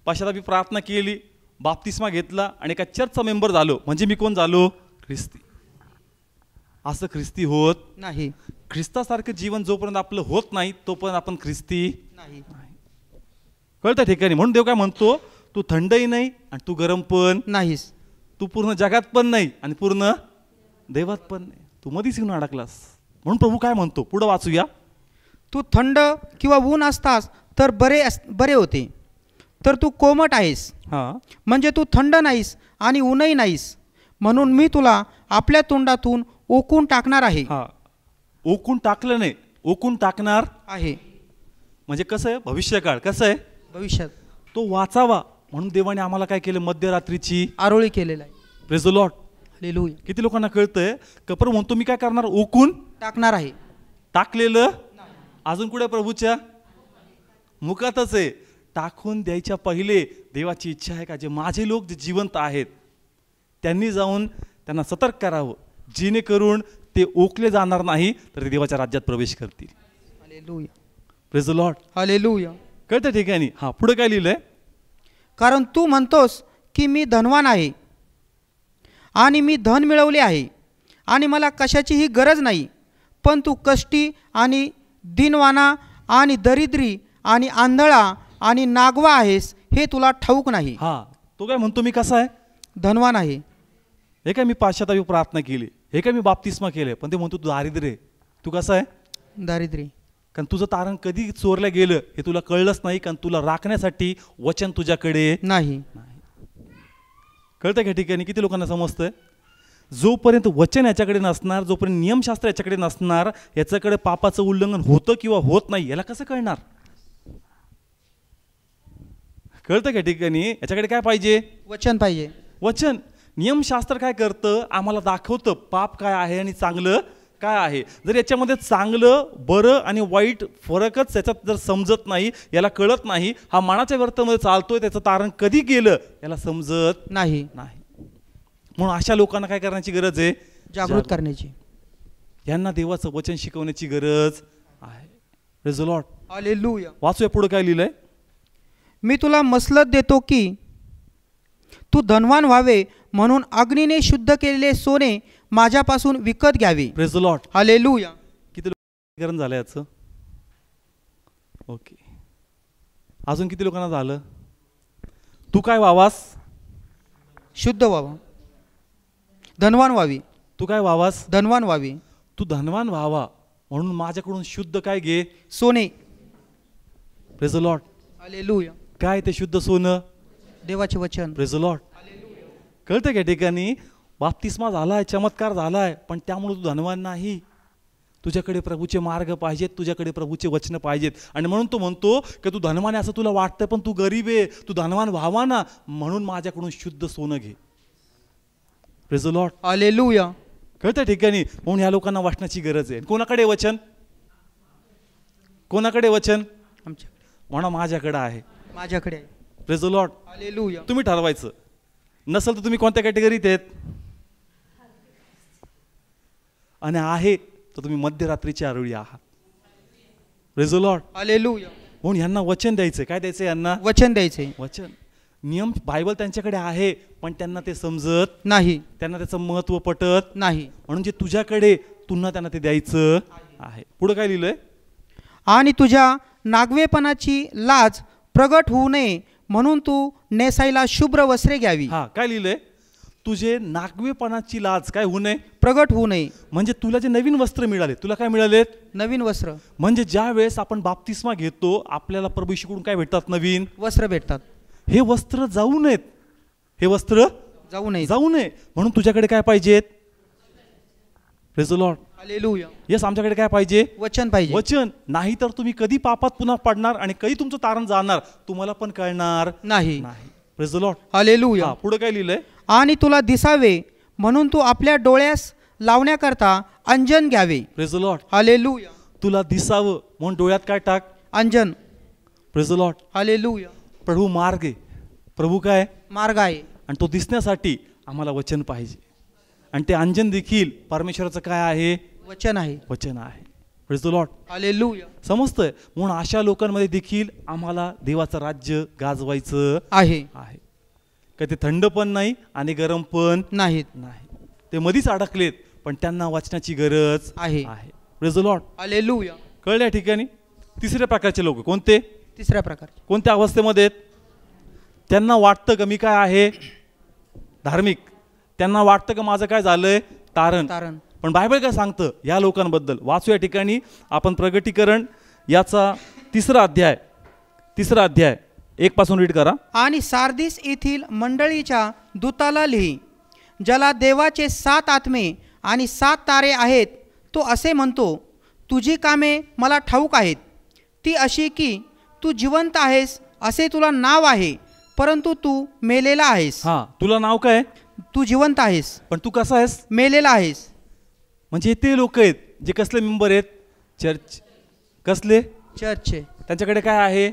पश्चातापी प्रार्थना केली, बाप्तिस्मा घेतला आणि एका चर्चचा मेंबर झालो म्हणजे मी कोण झालो? ख्रिस्ती. असं ख्रिस्ती होत नाही. ख्रिस्तासारखं जीवन जोपर्यंत आपलं होत नाही तोपर्यंत आपण ख्रिस्ती नाही. कळतं ठिकाणी? म्हणून देव काय म्हणतो, तू थंडही नाही आणि तू गरम पण नाहीस. तू पूर्ण जगात पण नाही आणि पूर्ण देवात पण नाही. तू मधीच येऊन अडकलास. म्हणून प्रभू काय म्हणतो, पुढं वाचूया. तू थंड किंवा ऊन असतास तर बरे होते, तर तू कोमट आहेस. हा, म्हणजे तू थंड नाहीस आणि ऊनही नाहीस, म्हणून मी तुला आपल्या तोंडातून ओकून टाकणार आहे. हा, ओकून टाकलं नाही, ओकून टाकणार आहे. म्हणजे कसं आहे? भविष्यकाळ. कसं आहे? भविष्यात तो वाचावा म्हणून देवाने आम्हाला काय केलं? मध्यरात्रीची आरोळी केलेला आहे. Praise the Lord. हालेलुया. किती लोकांना कळतंय? कपर म्हणतो मी काय करणार? ओकून टाकणार आहे. टाकलेलं अजून कुठे? प्रभूच्या मुखातच आहे. टाकून द्यायच्या पहिले देवाची इच्छा आहे का जे माझे लोक जे जिवंत आहेत त्यांनी जाऊन त्यांना सतर्क करावं, जेणेकरून ते ओकले जाणार नाही तर ते देवाच्या राज्यात प्रवेश करतील. Hallelujah. Praise the Lord. Hallelujah. कळतं ठिकाणी? हा, पुढे काय लिहिलंय? कारण तू म्हणतोस की मी धनवान आहे आणि मी धन मिळवले आहे आणि मला कशाचीही गरज नाही, पण तू कष्टी आणि दीनवाना आणि दरिद्री आणि आंधळा आणि नागवा आहेस, हे तुला ठाऊक नाही. हा, तो काय म्हणतो? मी कसा आहे? धनवान आहे. हे काय मी पाश्चातापी प्रार्थना केली, हे काय मी बाप्तिस्मा केले, पण ते म्हणतो तू दारिद्र्य आहे. तू कसा आहे? दारिद्र्य. कारण तुझं तारण कधी चोरलं गेलं हे तुला कळलंच नाही, कारण तुला राखण्यासाठी वचन तुझ्याकडे नाही. कळतं का ठिकाणी? किती लोकांना समजतंय? जोपर्यंत वचन याच्याकडे नसणार, जोपर्यंत नियमशास्त्र याच्याकडे नसणार, याच्याकडे पापाचं उल्लंघन होतं किंवा होत नाही याला कसं कळणार? कळतं का ठिकाणी? याच्याकडे काय पाहिजे? वचन पाहिजे. वचन. नियमशास्त्र काय करतं? आम्हाला दाखवतं पाप काय आहे आणि चांगलं काय आहे. जर याच्यामध्ये चांगलं, बरं आणि वाईट फरकच याच्यात जर समजत नाही, याला कळत नाही, हा मनाच्या वर्तनामध्ये चालतोय, त्याचं तारण कधी गेलं याला समजत नाही. म्हणून अशा लोकांना काय करण्याची गरज आहे? जागृत करण्याची. यांना देवाचं वचन शिकवण्याची गरज आहे. Praise the Lord. हालेलुया. वाचूया पुढे काय लिहिलंय. मी तुला मसलत देतो की तू धनवान व्हावे म्हणून अग्नीने शुद्ध केलेले सोने माझ्यापासून विकत घ्यावे. Praise the Lord. हालेलुया. किती लोकांना झालं याचं? ओके. अजून किती लोकांना झालं? तू काय व्हावास? शुद्ध व्हावा. धनवान व्हावी. तू काय व्हावास? धनवान व्हावी. तू धनवान व्हावा म्हणून माझ्याकडून शुद्ध काय घे? सोने. Praise the Lord. हालेलुया. काय ते शुद्ध सोनं? देवाचे वचन. Praise the Lord. कळतं का ठिकाणी? बाप्तिस्मा झालाय, चमत्कार झालाय, पण त्यामुळे तू धनवान नाही. तुझ्याकडे प्रभूचे मार्ग पाहिजेत, तुझ्याकडे प्रभूचे वचन पाहिजेत. आणि म्हणून तो म्हणतो की तू धनवान आहे असं तुला वाटतं, पण तू गरीब आहे, तू धनवान व्हावा ना, म्हणून माझ्याकडून शुद्ध सोनं घे. Praise the Lord. हालेलुया. कळतं ठिकाणी. म्हणून ह्या लोकांना वाचनाची गरज आहे. कोणाकडे वचन? कोणाकडे वचन? आमच्या म्हणा माझ्याकडे आहे. माझ्याकडे आहे. Praise the Lord. हालेलुया. तुम्ही ठरवायचं. नसेल तर तुम्ही कोणत्या कॅटेगरीत आहेत, आणि आहे तर तुम्ही मध्यरात्रीच्या आरोळी आहात. Praise the Lord. हालेलुया. म्हणून यांना वचन द्यायचं. काय द्यायचं यांना? वचन द्यायचे. वचन. नियम बायबल त्यांच्याकडे आहे, पण त्यांना ते समजत नाही, त्यांना त्याचं महत्त्व पटत नाही. म्हणून जे तुझ्याकडे पुन्हा त्यांना ते द्यायचं आहे. पुढे काय लिहिलंय? आणि तुझ्या नागवेपणाची लाज प्रगट होऊ नये म्हणून तू नेसायला शुभ्र वस्त्रे घ्यावी. हा, काय लिहिलंय? तुझे नागवेपणाची लाज काय होऊ नये, प्रगट होऊ नये. म्हणजे तुला जे नवीन वस्त्र मिळाले, तुला काय मिळालेत? नवीन वस्त्र. म्हणजे ज्या वेळेस आपण बाप्तिस्मा घेतो आपल्याला प्रभू येशूकडून काय भेटतात? नवीन वस्त्र भेटतात. हे वस्त्र जाऊ नयेत, हे वस्त्र जाऊ नये. जाऊ नये म्हणून तुझ्याकडे काय पाहिजेत? Praise the Lord. Hallelujah. Yes, आमच्याकडे काय पाहिजे? वचन पाहिजे. वचन. नाही तर तुम्ही कधी पापात पुन्हा पडणार आणि कधी तुमचं तारण जाणार तुम्हाला पण कळणार नाही. नाही. Praise the Lord. हालेलुया. पुढे काय लिहिलंय? आणि तुला दिसावे म्हणून तू आपल्या डोळ्यास लावण्याकरता अंजन घ्यावे. Praise the Lord. हालेलुया. तुला दिसावं म्हणून डोळ्यात काय टाक? अंजन. Praise the Lord. हालेलुया. प्रभू मार्ग आहे. प्रभू काय? मार्ग आहे. आणि तो दिसण्यासाठी आम्हाला वचन पाहिजे. आणि ते अंजन देखील परमेश्वराचं काय आहे? वचन आहे. वचन आहे. Praise the Lord. हालेलुया. समजतंय? म्हणून अशा लोकांमध्ये देखील आम्हाला देवाचं राज्य गाजवायचं आहे. आहे. का ते थंड पण नाही आणि गरम पण नाहीत. नाही, ते मधीच अडकलेत, पण त्यांना वाचनाची गरज आहे. Praise the Lord. हालेलुया. कळल्या ठिकाणी? तिसऱ्या प्रकारचे लोक कोणते? तिसऱ्या प्रकार. कोणत्या अवस्थेमध्ये आहेत? त्यांना वाटतं का मी काय आहे? धार्मिक. त्यांना वाटतं का माझं काय झालंय? तारण. तारण. पण बायबल काय सांगतं या लोकांबद्दल? वाचू या ठिकाणी आपण प्रगटीकरण याचा तिसरा अध्याय 1 पासून रीड करा. आणि सार्दिस येथील मंडळीच्या दूताला लिही, ज्याला देवाचे 7 आत्मे आणि 7 तारे आहेत, तो असे म्हणतो, तुझी कामे मला ठाऊक आहेत. ती अशी की तू जिवंत आहेस असे तुला नाव आहे, परंतु तू मेलेला आहेस. हा, तुला नाव काय? तू जिवंत आहेस पण तू कसा आहेस? मेलेला आहेस. म्हणजे ते लोक आहेत जे कसले मेंबर आहेत? चर्च. कसले? चर्चचे. त्यांच्याकडे काय आहे?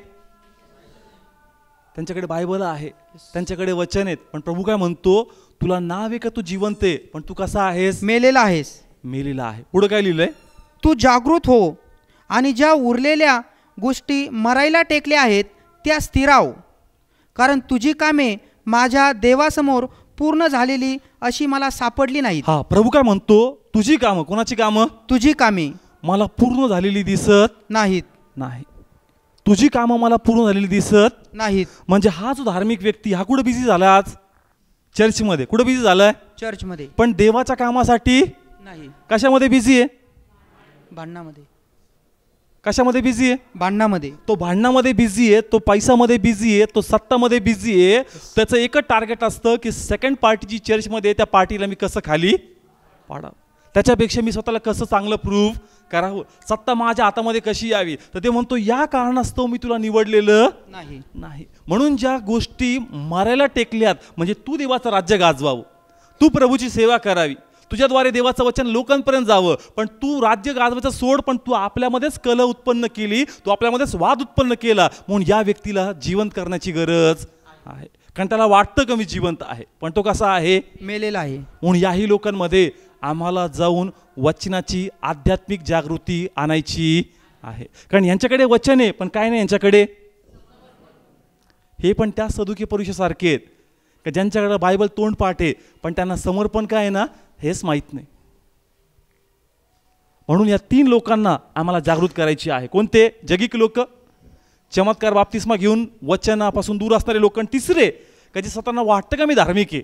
त्यांच्याकडे बायबल आहे, त्यांच्याकडे वचन आहेत. पण प्रभू काय म्हणतो? तुला नाव आहे का तू जिवंत आहे, पण तू कसा आहेस? मेलेला आहेस. मेलेला आहे. पुढे काय लिहिलंय? तू जागृत हो आणि ज्या उरलेल्या गोष्टी मरायला टेकल्या आहेत त्या स्थिराव, कारण तुझी कामे माझ्या देवासमोर पूर्ण झालेली अशी मला सापडली नाहीत. हा, प्रभू काय म्हणतो? तुझी कामं. कोणाची कामं? तुझी कामे मला पूर्ण झालेली दिसत नाहीत. नाही. तुझी कामं मला पूर्ण झालेली दिसत नाहीत. म्हणजे हा जो धार्मिक व्यक्ती हा कुठं बिझी झाला? आज चर्चमध्ये. कुठं बिझी झालाय? चर्चमध्ये. पण देवाच्या कामासाठी नाही. कशामध्ये बिझी आहे? भांडणामध्ये. कशामध्ये बिझी आहे? भांडणामध्ये. तो भांडणामध्ये बिझी आहे, तो पैशामध्ये बिझी आहे, तो सत्तामध्ये बिझी आहे. त्याचं एकच टार्गेट असतं की सेकंड पार्टीची चर्चमध्ये त्या पार्टीला मी कसं खाली पाडावं, त्याच्यापेक्षा मी स्वतःला कसं चांगलं प्रूव्ह करावं, सत्ता माझ्या हातामध्ये कशी यावी. तर ते म्हणतो या कारणास्तव मी तुला निवडलेलं नाही. म्हणून ज्या गोष्टी मरायला टेकल्यात, म्हणजे तू देवाचं राज्य गाजवावं, तू प्रभूची सेवा करावी, तुझ्याद्वारे देवाचं वचन लोकांपर्यंत जावं, पण तू राज्य गाजवायचं सोड, पण तू आपल्यामध्येच कलह उत्पन्न केली, तू आपल्यामध्येच वाद उत्पन्न केला. म्हणून या व्यक्तीला जिवंत करण्याची गरज आहे. कारण त्याला वाटतं का मी जिवंत आहे, पण तो कसा आहे? मेलेला आहे. म्हणून याही लोकांमध्ये आम्हाला जाऊन वचनाची आध्यात्मिक जागृती आणायची आहे. कारण यांच्याकडे वचन आहे पण काय नाही यांच्याकडे. हे पण त्या सदुकी पुरुषासारखे आहेत का ज्यांच्याकडे बायबल तोंडपाठ आहे पण त्यांना समर्पण काय आहे ना हेच माहीत नाही. म्हणून या 3 लोकांना आम्हाला जागृत करायची आहे. कोणते? जगिक लोक, चमत्कार बाप्तिस्मा घेऊन वचनापासून दूर असणारे लोक, आणि तिसरे का जे स्वतःला वाटतं का मी धार्मिक आहे.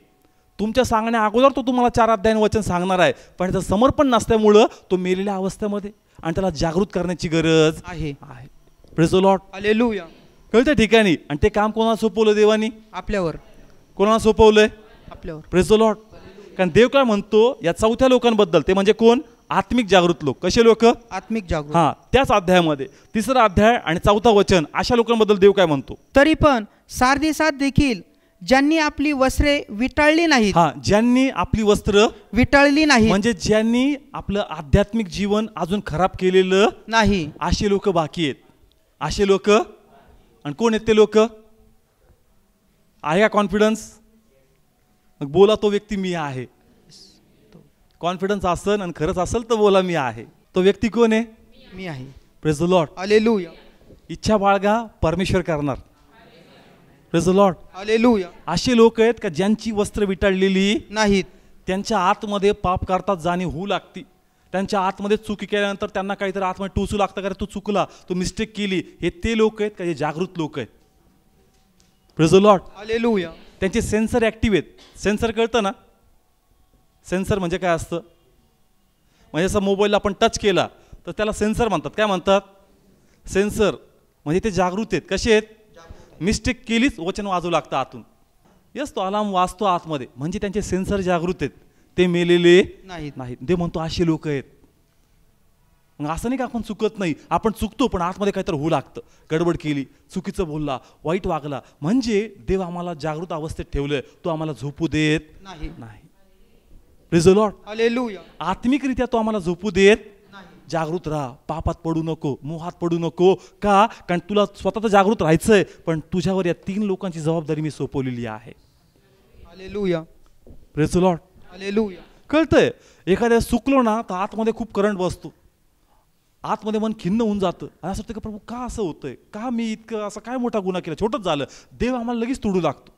तुमच्या सांगण्या अगोदर तो तुम्हाला 4 अध्यायाने वचन सांगणार आहे, पण त्याचं समर्पण नसल्यामुळं तो मेलेल्या अवस्थेमध्ये, आणि त्याला जागृत करण्याची गरज आहे. Praise the Lord. हालेलुया. कळतं ठिकाणी. आणि ते काम कोणाला सोपवलं? देवानी. आपल्यावर. कोणाला सोपवलंय? आपल्यावर. Praise the Lord. कारण देव काय म्हणतो या 4थ्या लोकांबद्दल, ते म्हणजे कोण? आत्मिक जागृत लोक. कसे लोक? आत्मिक जागृत. हा, त्याच अध्यायामध्ये 3रा अध्याय आणि 4था वचन अशा लोकांबद्दल देव काय म्हणतो? तरी पण सारदेशात देखील ज्यांनी आपली वस्त्रे विटाळली नाहीत. हा, ज्यांनी आपली वस्त्र विटाळली नाही म्हणजे ज्यांनी आपलं आध्यात्मिक जीवन अजून खराब केलेलं नाही. असे लोक बाकी आहेत. असे लोक. आणि कोण आहेत ते लोक? आहे का कॉन्फिडन्स? मग बोला तो व्यक्ती मी आहे. कॉन्फिडन्स असेल आणि खरंच असेल तर बोला मी आहे. तो व्यक्ती कोण आहे? मी आहे. Praise the Lord. हालेलुया. इच्छा बाळगा, परमेश्वर करणार. Praise the Lord. हालेलुया. असे लोक आहेत का ज्यांची वस्त्र विटाळलेली नाहीत. त्यांच्या आतमध्ये पाप करतात जाणीव होऊ लागती. त्यांच्या आतमध्ये चुकी केल्यानंतर त्यांना काहीतरी आतमध्ये टोचू लागतं, का रे तू चुकला, तू मिस्टेक केली. हे ते लोक आहेत का जे जागृत लोक आहेत. Praise the Lord. हालेलुया. त्यांचे सेन्सर ॲक्टिव्ह आहेत. सेन्सर कळतं ना? सेन्सर म्हणजे काय असतं? म्हणजे असं मोबाईलला आपण टच केला तर त्याला सेन्सर म्हणतात. काय म्हणतात? सेन्सर. म्हणजे ते जागृत आहेत. कसे आहेत? मिस्टेक केलीच वचन वाजवू लागतं आतून. यस, तो अलार्म वाजतो आतमध्ये. म्हणजे त्यांचे सेन्सर जागृत आहेत, ते मेलेले नाहीत. ते म्हणतो असे लोक आहेत. मग असं नाही का आपण चुकत नाही, आपण चुकतो पण आतमध्ये काहीतरी होऊ लागतं. गडबड केली, चुकीचं बोलला, वाईट वागला, म्हणजे देव आम्हाला जागृत अवस्थेत ठेवलंय. तो आम्हाला झोपू देत नाही. Praise the Lord. हालेलुया. आत्मिकरित्या तो आम्हाला झोपू देत. जागृत राहा, पापात पडू नको, मोहात पडू नको. का? कारण तुला स्वतः तर जागृत राहायचंय, पण तुझ्यावर या 3 लोकांची जबाबदारी मी सोपवलेली आहे. Hallelujah. Praise the Lord. Hallelujah. कळतंय? एखाद्या चुकलो ना तर आतमध्ये खूप करंट बसतो, आतमध्ये मन खिन्न होऊन जातं. आणि असं वाटतं की प्रभू का असं होतंय, का मी इतकं असं काय मोठा गुन्हा केला, छोटंच झालं. देव आम्हाला लगेच तुडू लागतो.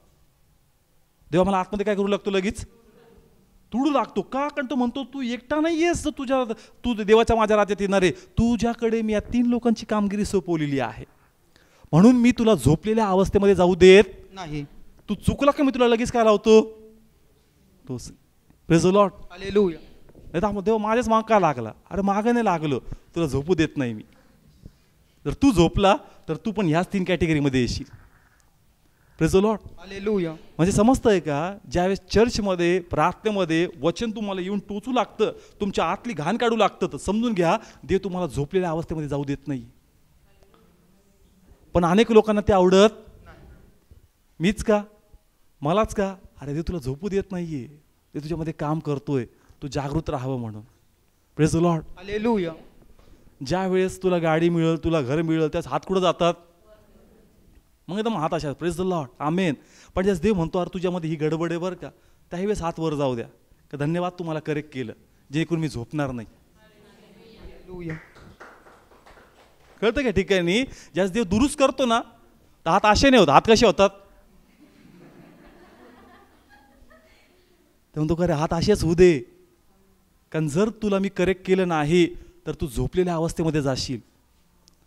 देव आम्हाला आतमध्ये काय करू लागतो? लगेच तुडू लागतो. का? कारण तो म्हणतो तू एकटा नाही आहेस, तू देवाच्या माझ्या राज्यात येणार आहे. तुझ्याकडे मी या 3 लोकांची कामगिरी सोपवलेली आहे, म्हणून मी तुला झोपलेल्या अवस्थेमध्ये जाऊ देत नाही. तू चुकला का मी तुला लगेच काय लावतो? तोच. Praise the Lord. हालेलुया. नाही तर देव माझ्याच माग का लागला? अरे मागं नाही लागलो, तुला झोपू देत नाही मी. जर तू झोपला तर तू पण ह्याच 3 कॅटेगरीमध्ये येशील. Praise the Lord. हालेलुया. म्हणजे समजतंय का? ज्यावेळेस चर्चमध्ये, प्रार्थनेमध्ये वचन तुम्हाला येऊन टोचू लागतं, तुमच्या आतली घाण काढू लागतं, तर समजून घ्या देव तुम्हाला झोपलेल्या अवस्थेमध्ये जाऊ देत नाही. पण अनेक लोकांना ते आवडत. मीच का? मलाच का? अरे देव तुला झोपू देत नाहीये, ते तुझ्यामध्ये काम करतोय, तू जागृत राहावं म्हणून. Praise the Lord. हालेलुया. ज्या वेळेस तुला गाडी मिळेल, तुला घर मिळेल, त्याच हात कुठं जातात? मग एकदम हात अशा. Praise the lord. आमेन. पण ज्यास देव म्हणतो अरे तुझ्यामध्ये ही गडबड आहे बरं का, त्यावेळेस हात वर जाऊ द्या, का धन्यवाद तुम्हाला करेक्ट केलं, जेणेकरून मी झोपणार नाही. हालेलुया. कळतं का ठिकाणी? ज्यास देव दुरुस्त करतो ना तर हात असे नाही होत. हात कसे होतात? ते म्हणतो का रे हात असेच होऊ दे, कारण जर तुला मी करेक्ट केलं नाही तर तू झोपलेल्या अवस्थेमध्ये जाशील.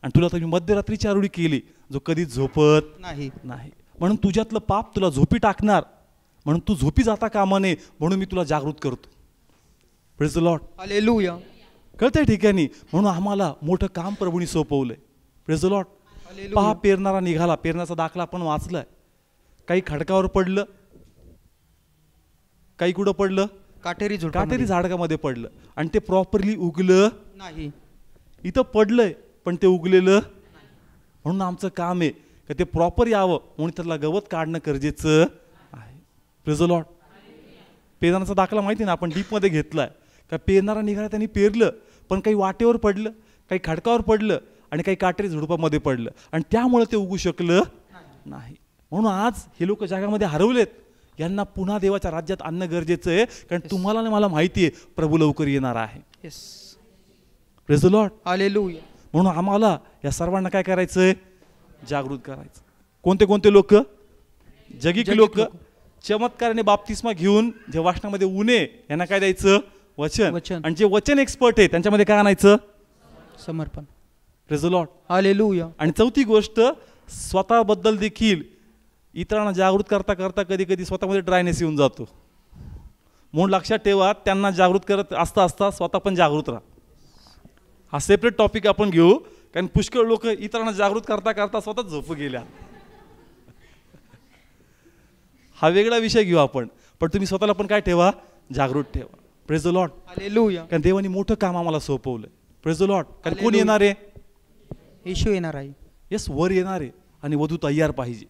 आणि तुला तर मी मध्यरात्रीची आरुडी केली, जो कधीच झोपत नाही. म्हणून तुझ्यातलं पाप तुला झोपी टाकणार, म्हणून तू झोपी जाता कामा नये, म्हणून मी तुला जागृत करतो. Praise the Lord. हालेलुया. कळतंय ठिकाणी? म्हणून आम्हाला मोठं काम प्रभूंनी सोपवलंय. Praise the lord. पहा, पेरणारा निघाला, पेरण्याचा दाखला आपण वाचलाय. काही खडकावर पडलं, काही कुठं पडलं? काटेरी झाडकामध्ये पडलं, आणि ते प्रॉपरली उगलं नाही. इथं पडलंय पण ते उगलेलं. म्हणून आमचं काम आहे का ते प्रॉपर यावं, म्हणून त्याला गवत काढणं गरजेचं आहे. Praise the Lord. पेरण्याचा दाखला माहिती ना, आपण डीपमध्ये घेतलाय का पेरणारा निघाला, त्यांनी पेरलं, पण काही वाटेवर पडलं, काही खडकावर पडलं, आणि काही काटेरी झुडपामध्ये पडलं, आणि त्यामुळे ते उगू शकलं नाही. म्हणून आज हे लोक जगामध्ये हरवलेत. यांना पुन्हा देवाच्या राज्यात आणणं गरजेचं आहे, कारण तुम्हाला आणि मला माहिती आहे प्रभू लवकर येणार आहे. Praise the Lord. हालेलुया. म्हणून आम्हाला या सर्वांना काय करायचंय? जागृत करायचं. कोणते कोणते लोक? जगिक लोक. चमत्काराने बाप्तिस्मा घेऊन जे वाचनामध्ये उणे, यांना काय द्यायचं? वचन. आणि जे वचन एक्सपर्ट आहे त्यांच्यामध्ये काय आणायचं? समर्पण. Praise the Lord. हालेलुया. आणि चौथी गोष्ट, स्वतःबद्दल देखील इतरांना जागृत करता करता कधी कधी स्वतःमध्ये ड्रायनेस येऊन जातो. म्हणून लक्षात ठेवा, त्यांना जागृत करत असता असता स्वतः पण जागृत राहा. हा सेपरेट टॉपिक आपण घेऊ, कारण पुष्कळ लोक इतरांना जागृत करता करता स्वतःच झोपू गेल्या. हा वेगळा विषय घेऊ आपण, पण तुम्ही स्वतःला पण काय ठेवा? जागृत ठेवा. Praise the Lord. हालेलुया. कारण देवाने मोठं काम आम्हाला सोपवलंय. Praise the Lord. कारण कोण हालेलुया. येणार आहे? येशू येणार आहे. येस, वर येणार आहे आणि वधू तयार पाहिजे.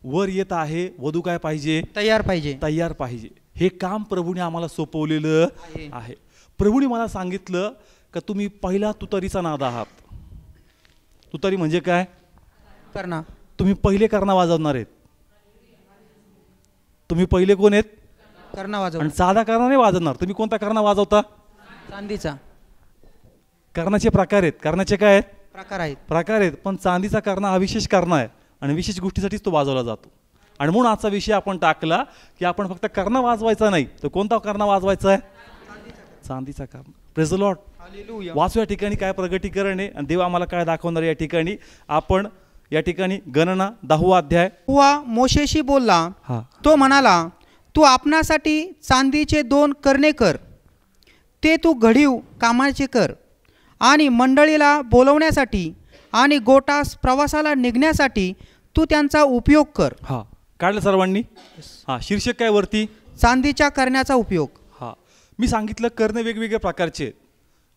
वर येत आहे, वधू काय पाहिजे? तयार पाहिजे. तयार पाहिजे. हे काम प्रभूने आम्हाला सोपवलेलं आहे. प्रभूने मला सांगितलं का तुम्ही पहिला तुतारीचा नाद आहात. तुतारी म्हणजे काय? करणा. तुम्ही पहिले करणा वाजवणार आहेत. तुम्ही पहिले कोण आहेत? करणा वाजव. आणि साधा करणा नाही वाजवणार. तुम्ही कोणता करणा वाजवता? चांदीचा. कर्णाचे प्रकार आहेत. कर्णाचे काय आहेत? प्रकार आहेत. प्रकार आहेत. पण चांदीचा करणा हा विशेष करणा आहे आणि विशेष गोष्टीसाठीच तो वाजवला जातो. आणि म्हणून आजचा विषय आपण टाकला की आपण फक्त करणा वाजवायचा नाही, तर कोणता करणा वाजवायचा आहे? चांदीचा करणा. Praise the Lord. हालेलुया. वाचू या ठिकाणी काय प्रगटीकरण आहे आणि देव आम्हाला काय दाखवणार या ठिकाणी. आपण या ठिकाणी गणना 10वा अध्याय. यहोवा मोशेशी बोलला. हा तो म्हणाला, तू आपणासाठी चांदीचे 2 करणे कर, ते तू घडीव कामाचे कर, आणि मंडळीला बोलवण्यासाठी आणि गोटास प्रवासाला निघण्यासाठी तू त्यांचा उपयोग कर. हा काढलं सर्वांनी. हा शीर्षक काय वरती? चांदीच्या करण्याचा उपयोग. हा मी सांगितलं करणे वेगवेगळ्या प्रकारचे आहेत.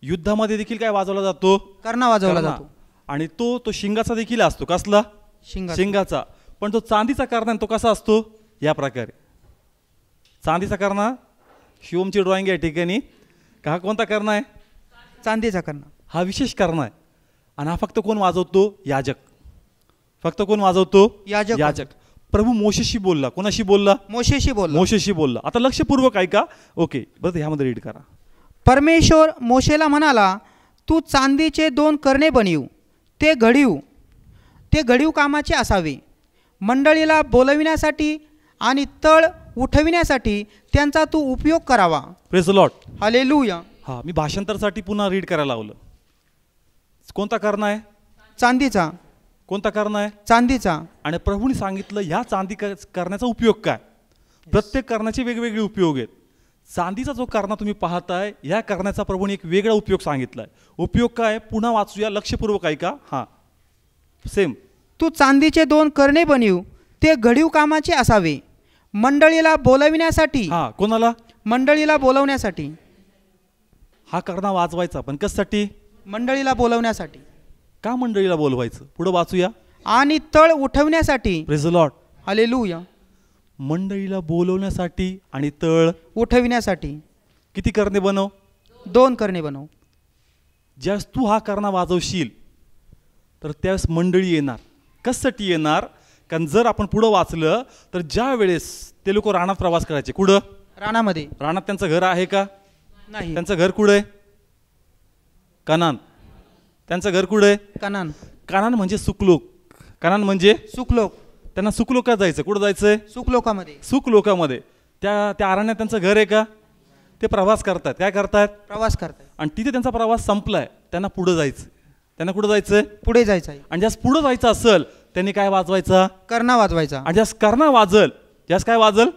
युद्धामध्ये देखील काय वाजवला जातो? करणा वाजवला करणा. जातो. आणि तो शिंगाचा देखील असतो. कसला? शिंगाचा. पण तो चांदीचा करणा तो कसा असतो? या प्रकारे. चांदीचा करणा, शिवमची ड्रॉइंग या ठिकाणी. का हा कोणता करणा आहे? चांदीचा करणा. हा विशेष करणा आहे. आणि हा फक्त कोण वाजवतो? याजक. फक्त कोण वाजवतो? याजक. याजक. प्रभू मोशेशी बोलला. कोणाशी बोलला? मोशेशी बोलला. मोशेशी बोलला. आता लक्षपूर्वक ऐका. ओके बरं, ह्यामध्ये रीड करा. परमेश्वर मोशेला म्हणाला, तू चांदीचे 2 करणे बनवू, ते घडीव कामाचे असावे, मंडळीला बोलविण्यासाठी आणि तळ उठविण्यासाठी त्यांचा तू उपयोग करावा. Praise the Lord. हालेलुया. हा मी भाषांतरासाठी पुन्हा रीड करायला लावलं. कोणता करणा आहे? चांदीचा. कोणता करणा आहे? चांदीचा. आणि प्रभूने सांगितलं ह्या चांदी करण्याचा उपयोग काय. प्रत्येक करण्याचे वेगवेगळे उपयोग आहेत. चांदीचा जो करणा तुम्ही पाहताय, या करण्याचा प्रभूने एक वेगळा उपयोग सांगितलाय. उपयोग काय? पुन्हा वाचूया, लक्षपूर्वक ऐका. हा सेम. तू चांदीचे 2 करणे बनवू, ते घडीव कामाचे असावे, मंडळीला बोलविण्यासाठी. हा कोणाला? मंडळीला बोलवण्यासाठी. हा करणा वाजवायचा, पण कशासाठी? मंडळीला बोलवण्यासाठी. का मंडळीला बोलवायचं? पुढे वाचूया. आणि तळ उठवण्यासाठी. Praise the Lord. हालेलुया. मंडळीला बोलवण्यासाठी आणि तळ उठविण्यासाठी. किती करणे बनव? 2 करणे बनव. ज्यावेळेस तू हा करणा वाजवशील तर त्यावेळेस मंडळी येणार. कशासाठी येणार? कारण जर आपण पुढं वाचलं तर ज्या वेळेस ते लोक रानात प्रवास करायचे. कुठं? रानामध्ये. रानात त्यांचं घर आहे का? नाही. त्यांचं घर कुठं आहे? कनान. त्यांचं घर कुठं आहे? कनान. कनान म्हणजे सुखलोक. कनान म्हणजे सुखलोक. त्यांना सुखलोकात जायचं. कुठं जायचंय? सुखलोकामध्ये. सुखलोकामध्ये. त्या अरण्यात त्यांचं घर आहे का? ते प्रवास करतात. काय करतात? प्रवास करतात. आणि तिथे त्यांचा प्रवास संपलाय. त्यांना पुढं जायचं. त्यांना कुठं जायचंय? पुढे जायचं आहे. आणि ज्यास पुढं जायचं असेल त्यांनी काय वाजवायचा? करणा वाजवायचा. आणि ज्यास करणा वाजल, ज्यास काय वाजल?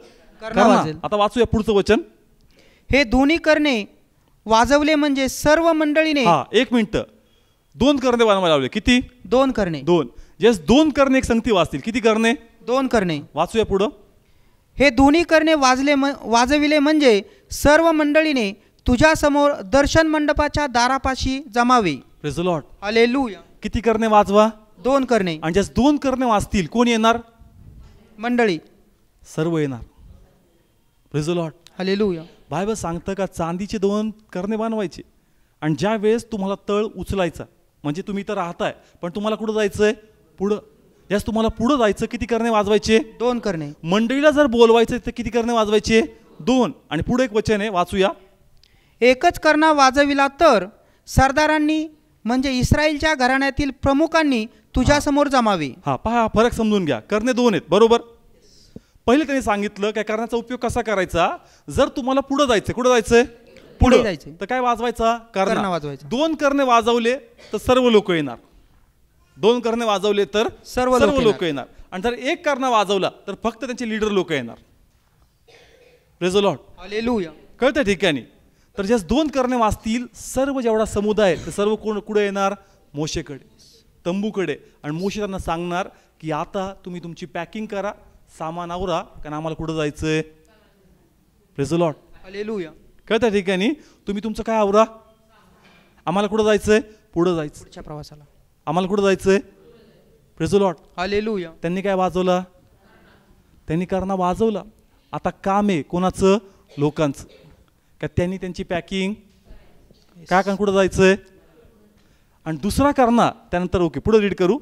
करणा वाजेल. आता वाचूया पुढचं वचन. हे दोन्ही करणे वाजवले म्हणजे सर्व मंडळीने. हा 1 मिनिट. 2 करणे बनवायला लावले. किती? 2 करणे. 2. ज्यास 2 करणे एक संगती वाजतील. किती करणे? 2 करणे. वाचूया पुढं. हे दोन्ही करणे वाजविले म्हणजे सर्व मंडळीने तुझ्या समोर दर्शन मंडपाच्या दारापाशी जमावे. Praise the Lord. हालेलुया. किती करणे वाजवा? 2 करणे. आणि ज्यास 2 करणे वाजतील कोण येणार? मंडळी. सर्व येणार. Praise the Lord. Hallelujah. Bible सांगतं का चांदीचे 2 करणे बनवायचे. आणि ज्या वेळेस तुम्हाला तळ उचलायचा, म्हणजे तुम्ही इथं राहताय पण तुम्हाला कुठं जायचंय? पुढं. यास तुम्हाला पुढं जायचं. किती करणे वाजवायचे? 2 करणे. मंडळीला जर बोलवायचं तर किती करणे वाजवायचे? 2. आणि पुढे एक वचन आहे, वाचूया. एकच करणा वाजविला तर सरदारांनी म्हणजे इस्रायलच्या घराण्यातील प्रमुखांनी तुझ्या समोर जमावे. हा पहा, फरक समजून घ्या. करणे 2 आहेत. बरोबर. पहिले त्यांनी सांगितलं काय करण्याचा उपयोग कसा करायचा. जर तुम्हाला पुढं जायचं, कुठं जायचंय? पुढे जायचे. तर काय वाजवायचा? करणा वाजवायचा. 2 करणे वाजवले तर सर्व लोक येणार. 2 करणे वाजवले तर सर्व लोक येणार. आणि जर 1 करणा वाजवला तर फक्त त्यांचे लीडर लोक येणार. Praise the Lord. हालेलुया. कळतं ठिकाणी. तर ज्यास 2 करणे वाजतील सर्व जेवढा समुदाय ते सर्व कोण कुठे येणार? मोशेकडे, तंबूकडे. आणि मोशे त्यांना सांगणार की आता तुम्ही तुमची पॅकिंग करा, सामान आवरा, कारण आम्हाला कुठं जायचंय. Praise the Lord. हालेलुया. त्या ठिकाणी तुम्ही तुमचं काय आवरा, आम्हाला कुठं जायचंय, पुढं जायचं, पुढच्या प्रवासाला. आम्हाला कुठं जायचंय. Praise the Lord. हालेलुया. त्यांनी काय वाजवला, त्यांनी करणं वाजवला. आता काम आहे कोणाचं, लोकांचं. का त्यांनी त्यांची पॅकिंग काय का कुठं जायचंय, आणि दुसरा करणं त्यानंतर. ओके, पुढे रीड करू.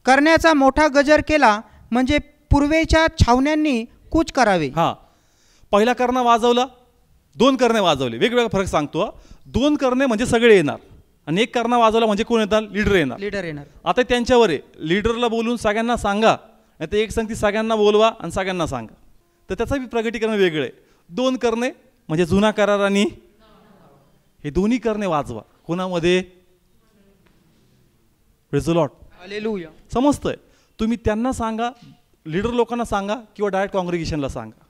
करण्याचा मोठा गजर केला म्हणजे पूर्वेच्या छावण्यांनी कूच करावे. हा, पहिला करणं वाजवला, 2 करणे वाजवले. वेगवेगळा फरक सांगतो. 2 करणे म्हणजे सगळे येणार, आणि 1 करणं वाजवला म्हणजे कोण येतात, लीडर येणार. लीडर येणार. आता त्यांच्यावर आहे, लीडरला बोलून सगळ्यांना सांगा, नाही तर एक सांगती सगळ्यांना बोलवा आणि सगळ्यांना सांगा. तर त्याचं बी प्रगटीकरण वेगळं आहे. 2 करणे म्हणजे जुना करार आणि हे दोन्ही करणे वाजवा. कोणामध्ये, प्रेज द लॉर्ड. हालेलुया. समजतंय. तुम्ही त्यांना सांगा, लीडर लोकांना सांगा किंवा डायरेक्ट कॉंग्रिगेशनला सांगा,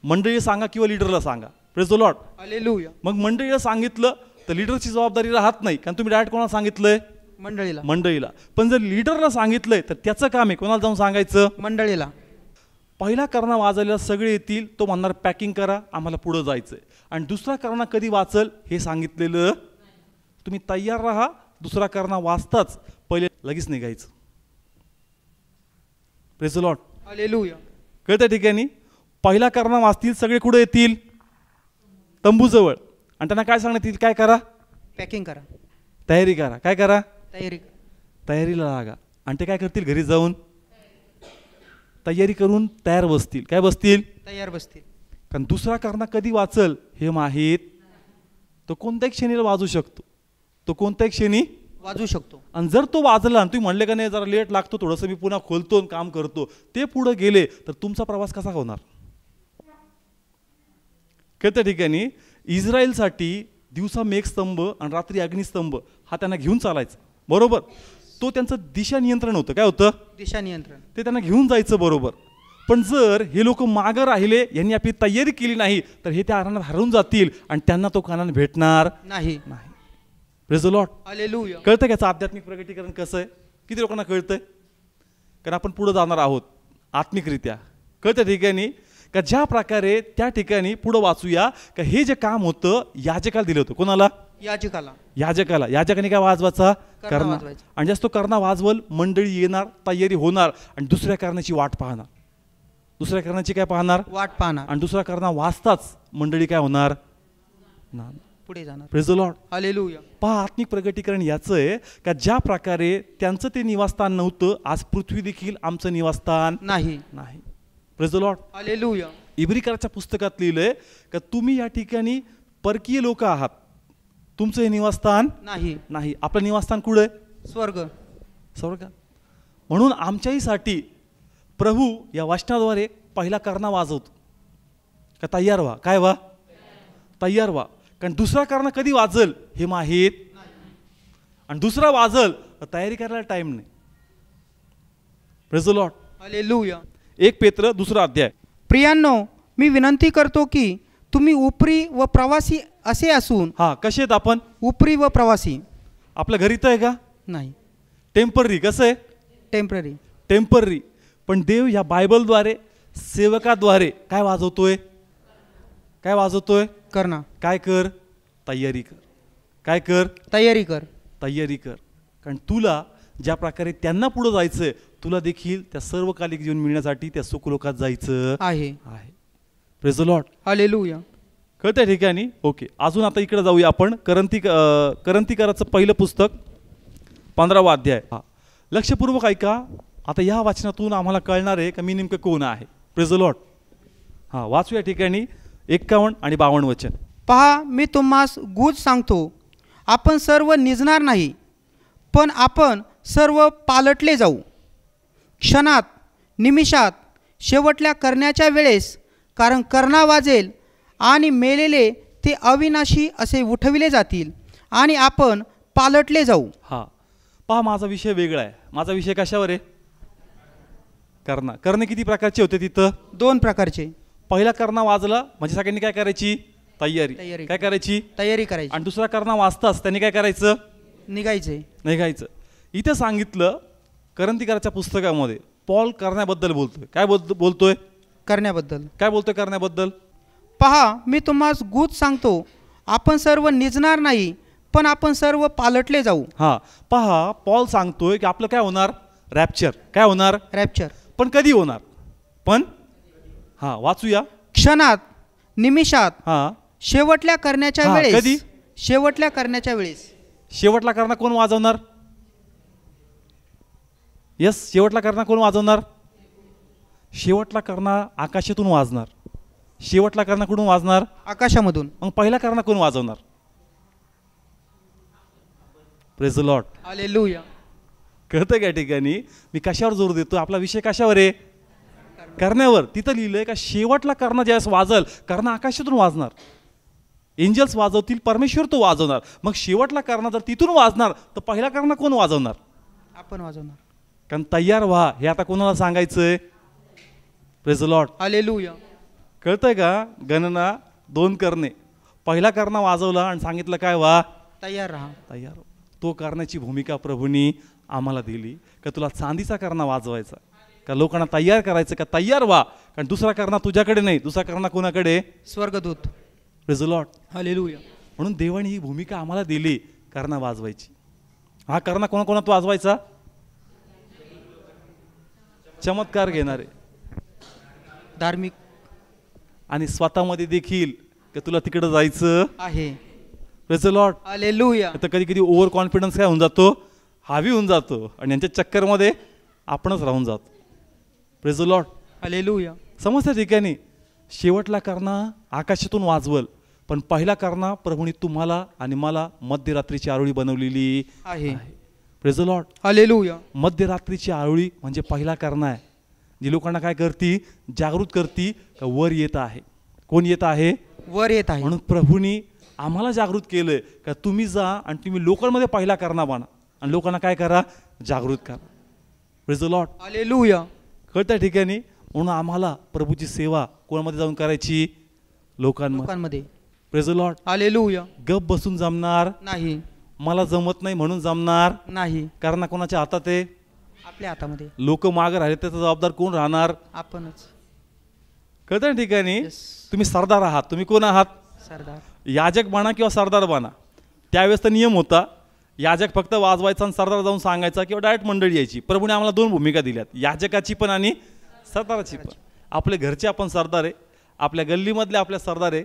मंडळी सांगा किंवा लीडरला सांगा. Praise the Lord. हालेलुया. मग मंडळीला सांगितलं तर लीडरची जबाबदारी राहत नाही, कारण तुम्ही डायरेक्ट कोणाला सांगितलंय, मंडळीला. मंडळीला. पण जर लीडरला सांगितलंय तर त्याचं काम आहे कोणाला जाऊन सांगायचं, मंडळीला. पहिला करणं वाजवलेला सगळे येतील, तो म्हणणार पॅकिंग करा, आम्हाला पुढं जायचंय. आणि दुसरा करणं कधी वाचल हे सांगितलेलं, तुम्ही तयार राहा. दुसरा करणं वाचताच पहिले लगेच निघायचं. Praise the Lord. हालेलुया. कळत्या ठिकाणी पहिला करणं वाचतील, सगळे कुठे येतील, तंबूजवळ. आणि त्यांना काय सांगण्यात येईल, काय करा, पॅकिंग करा, तयारी करा. काय करा, तयारी. तयारीला लागा. आणि ते काय करतील, घरी जाऊन तयारी करून तयार बसतील. काय बसतील, तयार बसतील. कारण दुसरा करणं कधी वाचल हे माहीत. तो कोणत्याही क्षणीला वाजू शकतो, तो कोणत्याही क्षणी वाजू शकतो. आणि जर तो वाजला आणि तुम्ही म्हणले का नाही जरा लेट लागतो थोडंसं, मी पुन्हा खोलतो आणि काम करतो, ते पुढे गेले तर तुमचा प्रवास कसा होणार. त्या ठिकाणी इस्रायलसाठी दिवसा मेघस्तंभ आणि रात्री अग्निस्तंभ हा त्यांना घेऊन चालायचा, बरोबर. तो त्यांचं दिशा नियंत्रण होतं. काय होतं, दिशा नियंत्रण. ते त्यांना घेऊन जायचं, बरोबर. पण जर हे लोक मागं राहिले, यांनी आपली तयारी केली नाही, तर हे त्या अरण्यात हरवून जातील आणि त्यांना तो कानाने भेटणार नाही. नाही. Praise the Lord. हालेलुया. कळतं का याचं आध्यात्मिक प्रगटीकरण कसं आहे, किती लोकांना कळतंय. कारण आपण पुढे जाणार आहोत आत्मिकरित्या. कळतं ठिकाणी का ज्या प्रकारे त्या ठिकाणी पुढं वाचूया का हे जे काम होतं याजकाला दिलं होतं. कोणाला, याजकाला. याजकाला. याजकाने काय वाजवायचा, करणं. वाजवायचा. आणि जास्त करणं वाजवल, मंडळी येणार, तयारी होणार आणि दुसऱ्या कारणाची वाट पाहणार. दुसऱ्या कारणाची काय पाहणार, वाट पाहणार. आणि दुसऱ्या करणं वाचताच मंडळी काय होणार, पुढे जाणार. Praise the Lord. हालेलुया. पहा, आत्मिक प्रगटीकरण याचं आहे का ज्या प्रकारे त्यांचं ते निवासस्थान नव्हतं, आज पृथ्वी देखील आमचं निवासस्थान नाही. नाही. Praise the Lord. हालेलुया. इब्रिकराच्या पुस्तकात लिहिलंय का तुम्ही या ठिकाणी परकीय लोक आहात, तुमचं हे निवासस्थान नाही. नाही. आपलं निवासस्थान कुठं आहे, स्वर्ग. स्वर्ग. म्हणून आमच्याहीसाठी प्रभू या वचनाद्वारे पहिला करणं वाजवतो का तयार व्हा. काय व्हा, तयार व्हा. कारण दुसरा करणं कधी वाजल हे माहीत, आणि दुसरा वाजल तर तयारी करायला टाइम नाही. Praise the Lord. हालेलुया. 1 पेत्र 2 अध्याय. प्रियांनो, मी विनंती करतो की तुम्ही उपरी व प्रवासी असे असून. हा, कसे आहेत आपण, उपरी व प्रवासी. आपल्या घरी तर आहे का, नाही. टेम्पररी. कसं आहे, टेम्पररी. टेम्पररी. पण देव या बायबलद्वारे सेवकाद्वारे काय वाजवतोय, काय वाजवतोय, करणं. काय कर, तयारी कर. काय कर, तयारी कर. तयारी कर. कारण तुला ज्या प्रकारे त्यांना पुढे जायचंय, तुला देखील त्या सर्वकालिक जीवन मिळण्यासाठी त्या सुखलोकात जायचं आहे. Praise the Lord. हालेलुया. कळत्या ठिकाणी. ओके, अजून आता इकडे जाऊया आपण. करंथीकराचं पहिलं पुस्तक 15वा अध्याय. हा, लक्षपूर्वक ऐका. आता या वाचनातून आम्हाला कळणार आहे का मी नेमकं कोण आहे. Praise the Lord. हा, वाचू या ठिकाणी 51 आणि 52 वचन. पहा, मी तुम्हास गुज सांगतो, आपण सर्व निजणार नाही, पण आपण सर्व पालटले जाऊ. क्षणात, निमिषात, शेवटल्या करण्याच्या वेळेस. कारण करणा वाजेल आणि मेलेले ते अविनाशी असे उठविले जातील आणि आपण पालटले जाऊ. हा, पहा, माझा विषय वेगळा आहे. माझा विषय कशावर आहे, करणं. करणे किती प्रकारचे होते तिथं, 2 प्रकारचे. पहिला करणं वाजला म्हणजे सगळ्यांनी काय करायची, तयारी. काय करायची, तयारी करायची. आणि दुसरा करणं वाजताच त्यांनी काय करायचं, निघायचे. निघायचं. इथं सांगितलं करंथीकराच्या पुस्तकामध्ये पॉल करण्याबद्दल बोलतोय. काय बोलतोय, करण्याबद्दल. काय बोलतोय करण्याबद्दल. पहा मी तुम्हास गुज सांगतो, आपण सर्व निजणार नाही, पण आपण सर्व पालटले जाऊ. हा पहा, पॉल सांगतोय की आपलं काय होणार? रॅप्चर. काय होणार? रॅप्चर. पण कधी होणार? पण हा वाचूया. क्षणात, निमिषात, हा शेवटल्या करण्याच्या हा, वेळेस. कधी? शेवटल्या करण्याच्या वेळेस. शेवटला करणा कोण वाजवणार? यस, शेवटला करणा कोण वाजवणार? शेवटला करणा आकाशातून वाजणार. शेवटला करणा कुठून वाजणार? आकाशामधून. मग पहिला करणा कोण वाजवणार? Praise the Lord. हालेलुया. कळतं का ठिकाणी मी कशावर जोर देतो? आपला विषय कशावर आहे? करण्यावर. तिथं लिहिलंय का शेवटला करणा ज्यावेळेस वाजल, करणा आकाशातून वाजणार, एंजल्स वाजवतील, परमेश्वर तो वाजवणार. मग शेवटला करणा जर तिथून वाजणार तर पहिला करणा कोण वाजवणार? आपण वाजवणार. कारण तयार व्हा हे आता कोणाला सांगायचंय? Praise the Lord. हालेलुया. कळतंय का? गणना 2 करणे. पहिला करणा वाजवला आणि सांगितलं काय? व्हा, तयार राहा. तयार. तो करण्याची भूमिका प्रभूंनी आम्हाला दिली का तुला चांदीचा करणा वाजवायचा, का लोकांना तयार करायचं, का तयार व्हा. कारण दुसरा करणा तुझ्याकडे नाही, दुसरा करणा कोणाकडे? स्वर्गदूत. Praise the Lord. हालेलुया. म्हणून देवाने ही भूमिका आम्हाला दिली करणा वाजवायची. हा करणा कोणाकोणात वाजवायचा? चमत्कार घेणारे धार्मिक आणि स्वतःमध्ये देखील का तुला तिकडे जायचं आहे. Praise the Lord. हालेलुया. तर कधी कधी ओव्हर कॉन्फिडन्स काय होऊन जातो? हावी होऊन जातो आणि यांच्या चक्करमध्ये आपणच राहून जातो. Praise the Lord. हालेलुया. समजत्या ठिकाणी शेवटला करणा आकाशातून वाजवल, पण पहिला करणा प्रभूंनी तुम्हाला आणि मला मध्यरात्रीची आरोळी बनवलेली आहे. Praise the Lord. हालेलुया. मध्यरात्रीची आरोळी म्हणजे पहिला करणा आहे, जी लोकांना काय करती? जागृत करती का वर येत आहे. कोण येत आहे? वर येत आहे. म्हणून प्रभूंनी आम्हाला जागृत केलंय का तुम्ही जा आणि तुम्ही लोकांमध्ये पहिला करणा बना आणि लोकांना काय करा? जागृत करा. Praise the Lord. हालेलुया. कळत्या ठिकाणी म्हणून आम्हाला प्रभूची सेवा कोणामध्ये जाऊन करायची? लोकांमध्ये. Praise the Lord. हालेलुया. गप बसून जमणार नाही. मला जमत नाही म्हणून जमणार नाही. कारण कोणाच्या हातात आहे? आपल्या हातामध्ये. लोक मागे राहिले त्याचा जबाबदार कोण राहणार? आपणच. कळत्या ठिकाणी Yes. तुम्ही सरदार आहात. तुम्ही कोण आहात? सरदार. याजक बना किंवा सरदार बना. त्यावेळेस तर नियम होता, याजक फक्त वाजवायचा आणि सरदार जाऊन सांगायचा किंवा डायरेक्ट मंडळी यायची. प्रभूने आम्हाला 2 भूमिका दिल्यात, याजकाची पण आणि सरदाराची पण. आपले घरचे आपण सरदार आहे, आपल्या गल्लीमधले आपल्या सरदार आहे,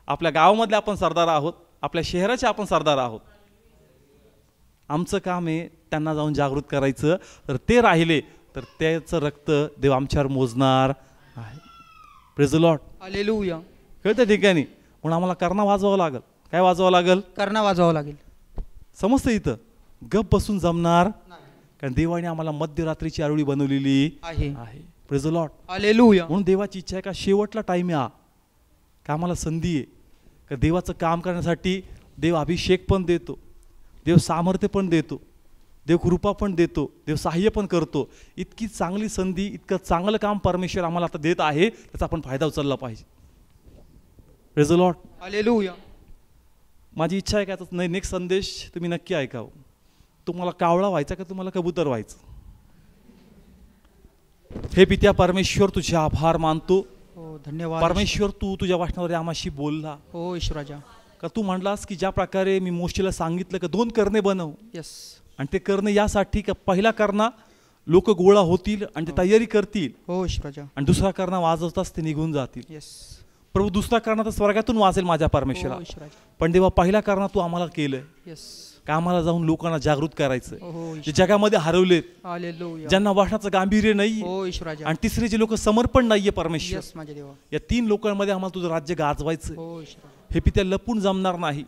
आपल्या गावामधले आपण सरदार आहोत, आपल्या शहराचे आपण सरदार आहोत. आमचं काम आहे त्यांना जाऊन जागृत करायचं. तर ते राहिले तर त्याचं रक्त देव आमच्यावर मोजणार आहे. Praise the Lord. हालेलुया. कळत्या ठिकाणी म्हणून आम्हाला करणा वाजवावं लागेल. काय वाजवावं लागेल? करणा वाजवावं लागेल. समजतं इथं गप बसून जमणार, कारण देवाने आम्हाला मध्यरात्रीची आरोळी बनवलेली आहे. Praise the Lord. हालेलुया. म्हणून देवाची इच्छा आहे का शेवटला टाईम या का आम्हाला संधी आहे का देवाचं काम करण्यासाठी देव अभिषेक पण देतो, देव सामर्थ्य पण देतो, देव कृपा पण देतो, देव सहाय्य पण करतो. इतकी चांगली संधी, इतकं चांगलं काम परमेश्वर आम्हाला आता देत आहे, त्याचा आपण फायदा उचलला पाहिजे. Praise the Lord. हालेलुया. माझी इच्छा आहे का आता नेक्स्ट संदेश तुम्ही नक्की ऐकावं. तुम्हाला कावळा व्हायचा का तुम्हाला कबूतर व्हायचं? हे पित्या परमेश्वर तुझे आभार मानतो. हो धन्यवाद परमेश्वर तू तुझ्या वाचनाद्वारे आम्हाशी बोलला हो ईश्वराजा. का तू म्हणलास की ज्या प्रकारे मी मोशेला सांगितलं का 2 करणे बनव, यस. आणि ते करणे यासाठी का पहिला करणा लोक गोळा होतील आणि ते तयारी करतील, हो ईश्वराजा. आणि दुसरा करणा वाजवताच ते निघून जातील. यस. प्रभू दुसरा करणा तर स्वर्गातून वाजेल माझ्या परमेश्वरा, हो ईश्वराजा. पण देवा पहिला करणा तू आम्हाला केलंय यस. का आम्हाला जाऊन लोकांना जागृत करायचं, हो जे जगामध्ये हरवलेत, हालेलुया. ज्यांना वाचनाचं गांभीर्य नाही, हो ईश्वराजा. आणि तिसरे जे लोक समर्पण नाहीये परमेश्वर, यस माझे देवा. या 3 लोकांमध्ये आम्हाला तुझं राज्य गाजवायचं. हो ईश्वराजा. हे पित्या लपून जमणार नाही,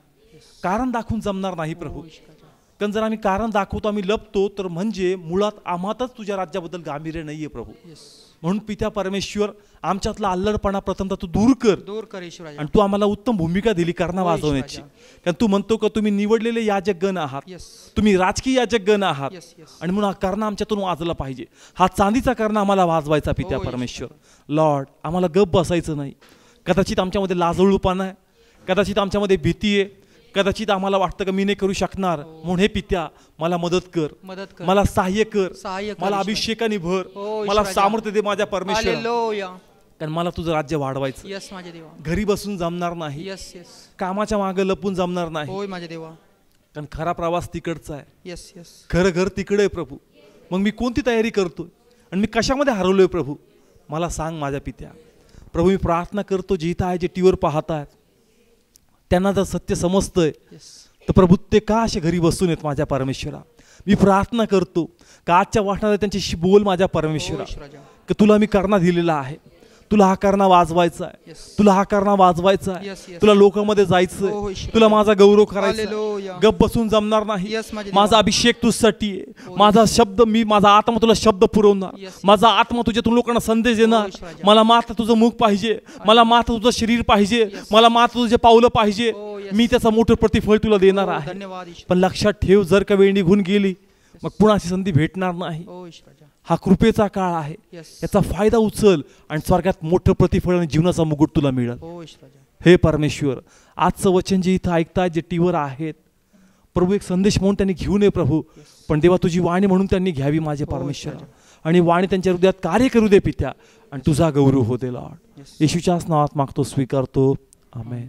कारण दाखवून जमणार नाही प्रभू. हो ईश्वराजा. कारण जर आम्ही कारण दाखवतो, आम्ही लपतो, तर म्हणजे मुळात आम्हातच तुझ्या राज्याबद्दल गांभीर्य नाहीये प्रभू. यस. म्हणून पित्या परमेश्वर आमच्यातला अल्लडपणा प्रथमतः तू दूर कर, दूर कर ईश्वराजा. आणि तू आम्हाला उत्तम भूमिका दिली करणा हो, वाजवण्याची. ईश्वराजा. कारण तू म्हणतो का तुम्ही निवडलेले याजक गण आहात, यस. तुम्ही राजकीय याजक गण आहात, यस यस. आणि म्हणून हा करणा आमच्यातून वाजला पाहिजे. हा चांदीचा करणा आम्हाला वाजवायचा पित्या हो, परमेश्वर. लॉर्ड आम्हाला गप बसायचं नाही. कदाचित आमच्यामध्ये लाजळूपणा आहे, कदाचित आमच्यामध्ये भीती आहे, कदाचित आम्हाला वाटतं का मी नाही करू शकणार, म्हणून हे पित्या मला मदत कर, मदत कर. मला सहाय्य कर, सहाय्य कर मला ईश्वरा. अभिषेकाने भर, हो, मला ईश्वराजा. सामर्थ्य दे माझ्या परमेश्वर. हालेलुया. कारण मला तुझं राज्य वाढवायचं. यस माझे देवा. घरी बसून जमणार नाही, यस यस. कामाच्या मागे लपून जमणार नाही, होय माझे देवा. कारण खरा प्रवास तिकडचा आहे. Yes yes. खरं घर तिकडे आहे प्रभू. मग मी कोणती तयारी करतोय आणि मी कशामध्ये हरवलोय प्रभू, मला सांग माझ्या पित्या. प्रभू मी प्रार्थना करतो, जे इथं आहे, जे टीव्हीवर पाहत आहेत, त्यांना जर सत्य समजतंय तर प्रभू ते का असे घरी बसून येत माझ्या परमेश्वरा. मी प्रार्थना करतो का आजच्या वाटणारे त्यांच्याशी बोल माझ्या परमेश्वरा, की तुला मी करना दिलेला आहे, तुला हा करना वाजवायचा आहे, तुला हा करना वाजवायचा आहे, तुला लोकांमध्ये जायचंय, तुला माझा गौरव करायचा, गप बसून जमणार नाही. माझा अभिषेक तुझ्यासाठी आहे, माझा शब्द, मी माझा आत्मा तुला शब्द पुरवणार, माझा आत्मा तुझ्यातून लोकांना संदेश देणार. मला मात्र तुझं मुख पाहिजे, मला मात्र तुझं शरीर पाहिजे, मला मात्र तुझे पावलं पाहिजे. मी त्याचं मोठं प्रतिफळ तुला देणार आहे. पण लक्षात ठेव, जर का वेळ निघून गेली मग पुन्हा अशी संधी भेटणार नाही. हा कृपेचा काळ आहे, याचा फायदा उचल आणि स्वर्गात मोठं प्रतिफळ आणि जीवनाचा मुकुट तुला मिळेल. हे परमेश्वर, आजचं वचन जे इथं ऐकतात, जे टीव्हीवर आहेत प्रभू, एक संदेश म्हणून त्यांनी घेऊ नये प्रभू, पण देवा तुझी वाणी म्हणून त्यांनी घ्यावी माझे परमेश्वर, आणि वाणी त्यांच्या हृदयात कार्य करू दे पित्या, आणि तुझा गौरव हो दे लॉर्ड. येशूच्याच नावात मागतो, स्वीकारतो. आमेन.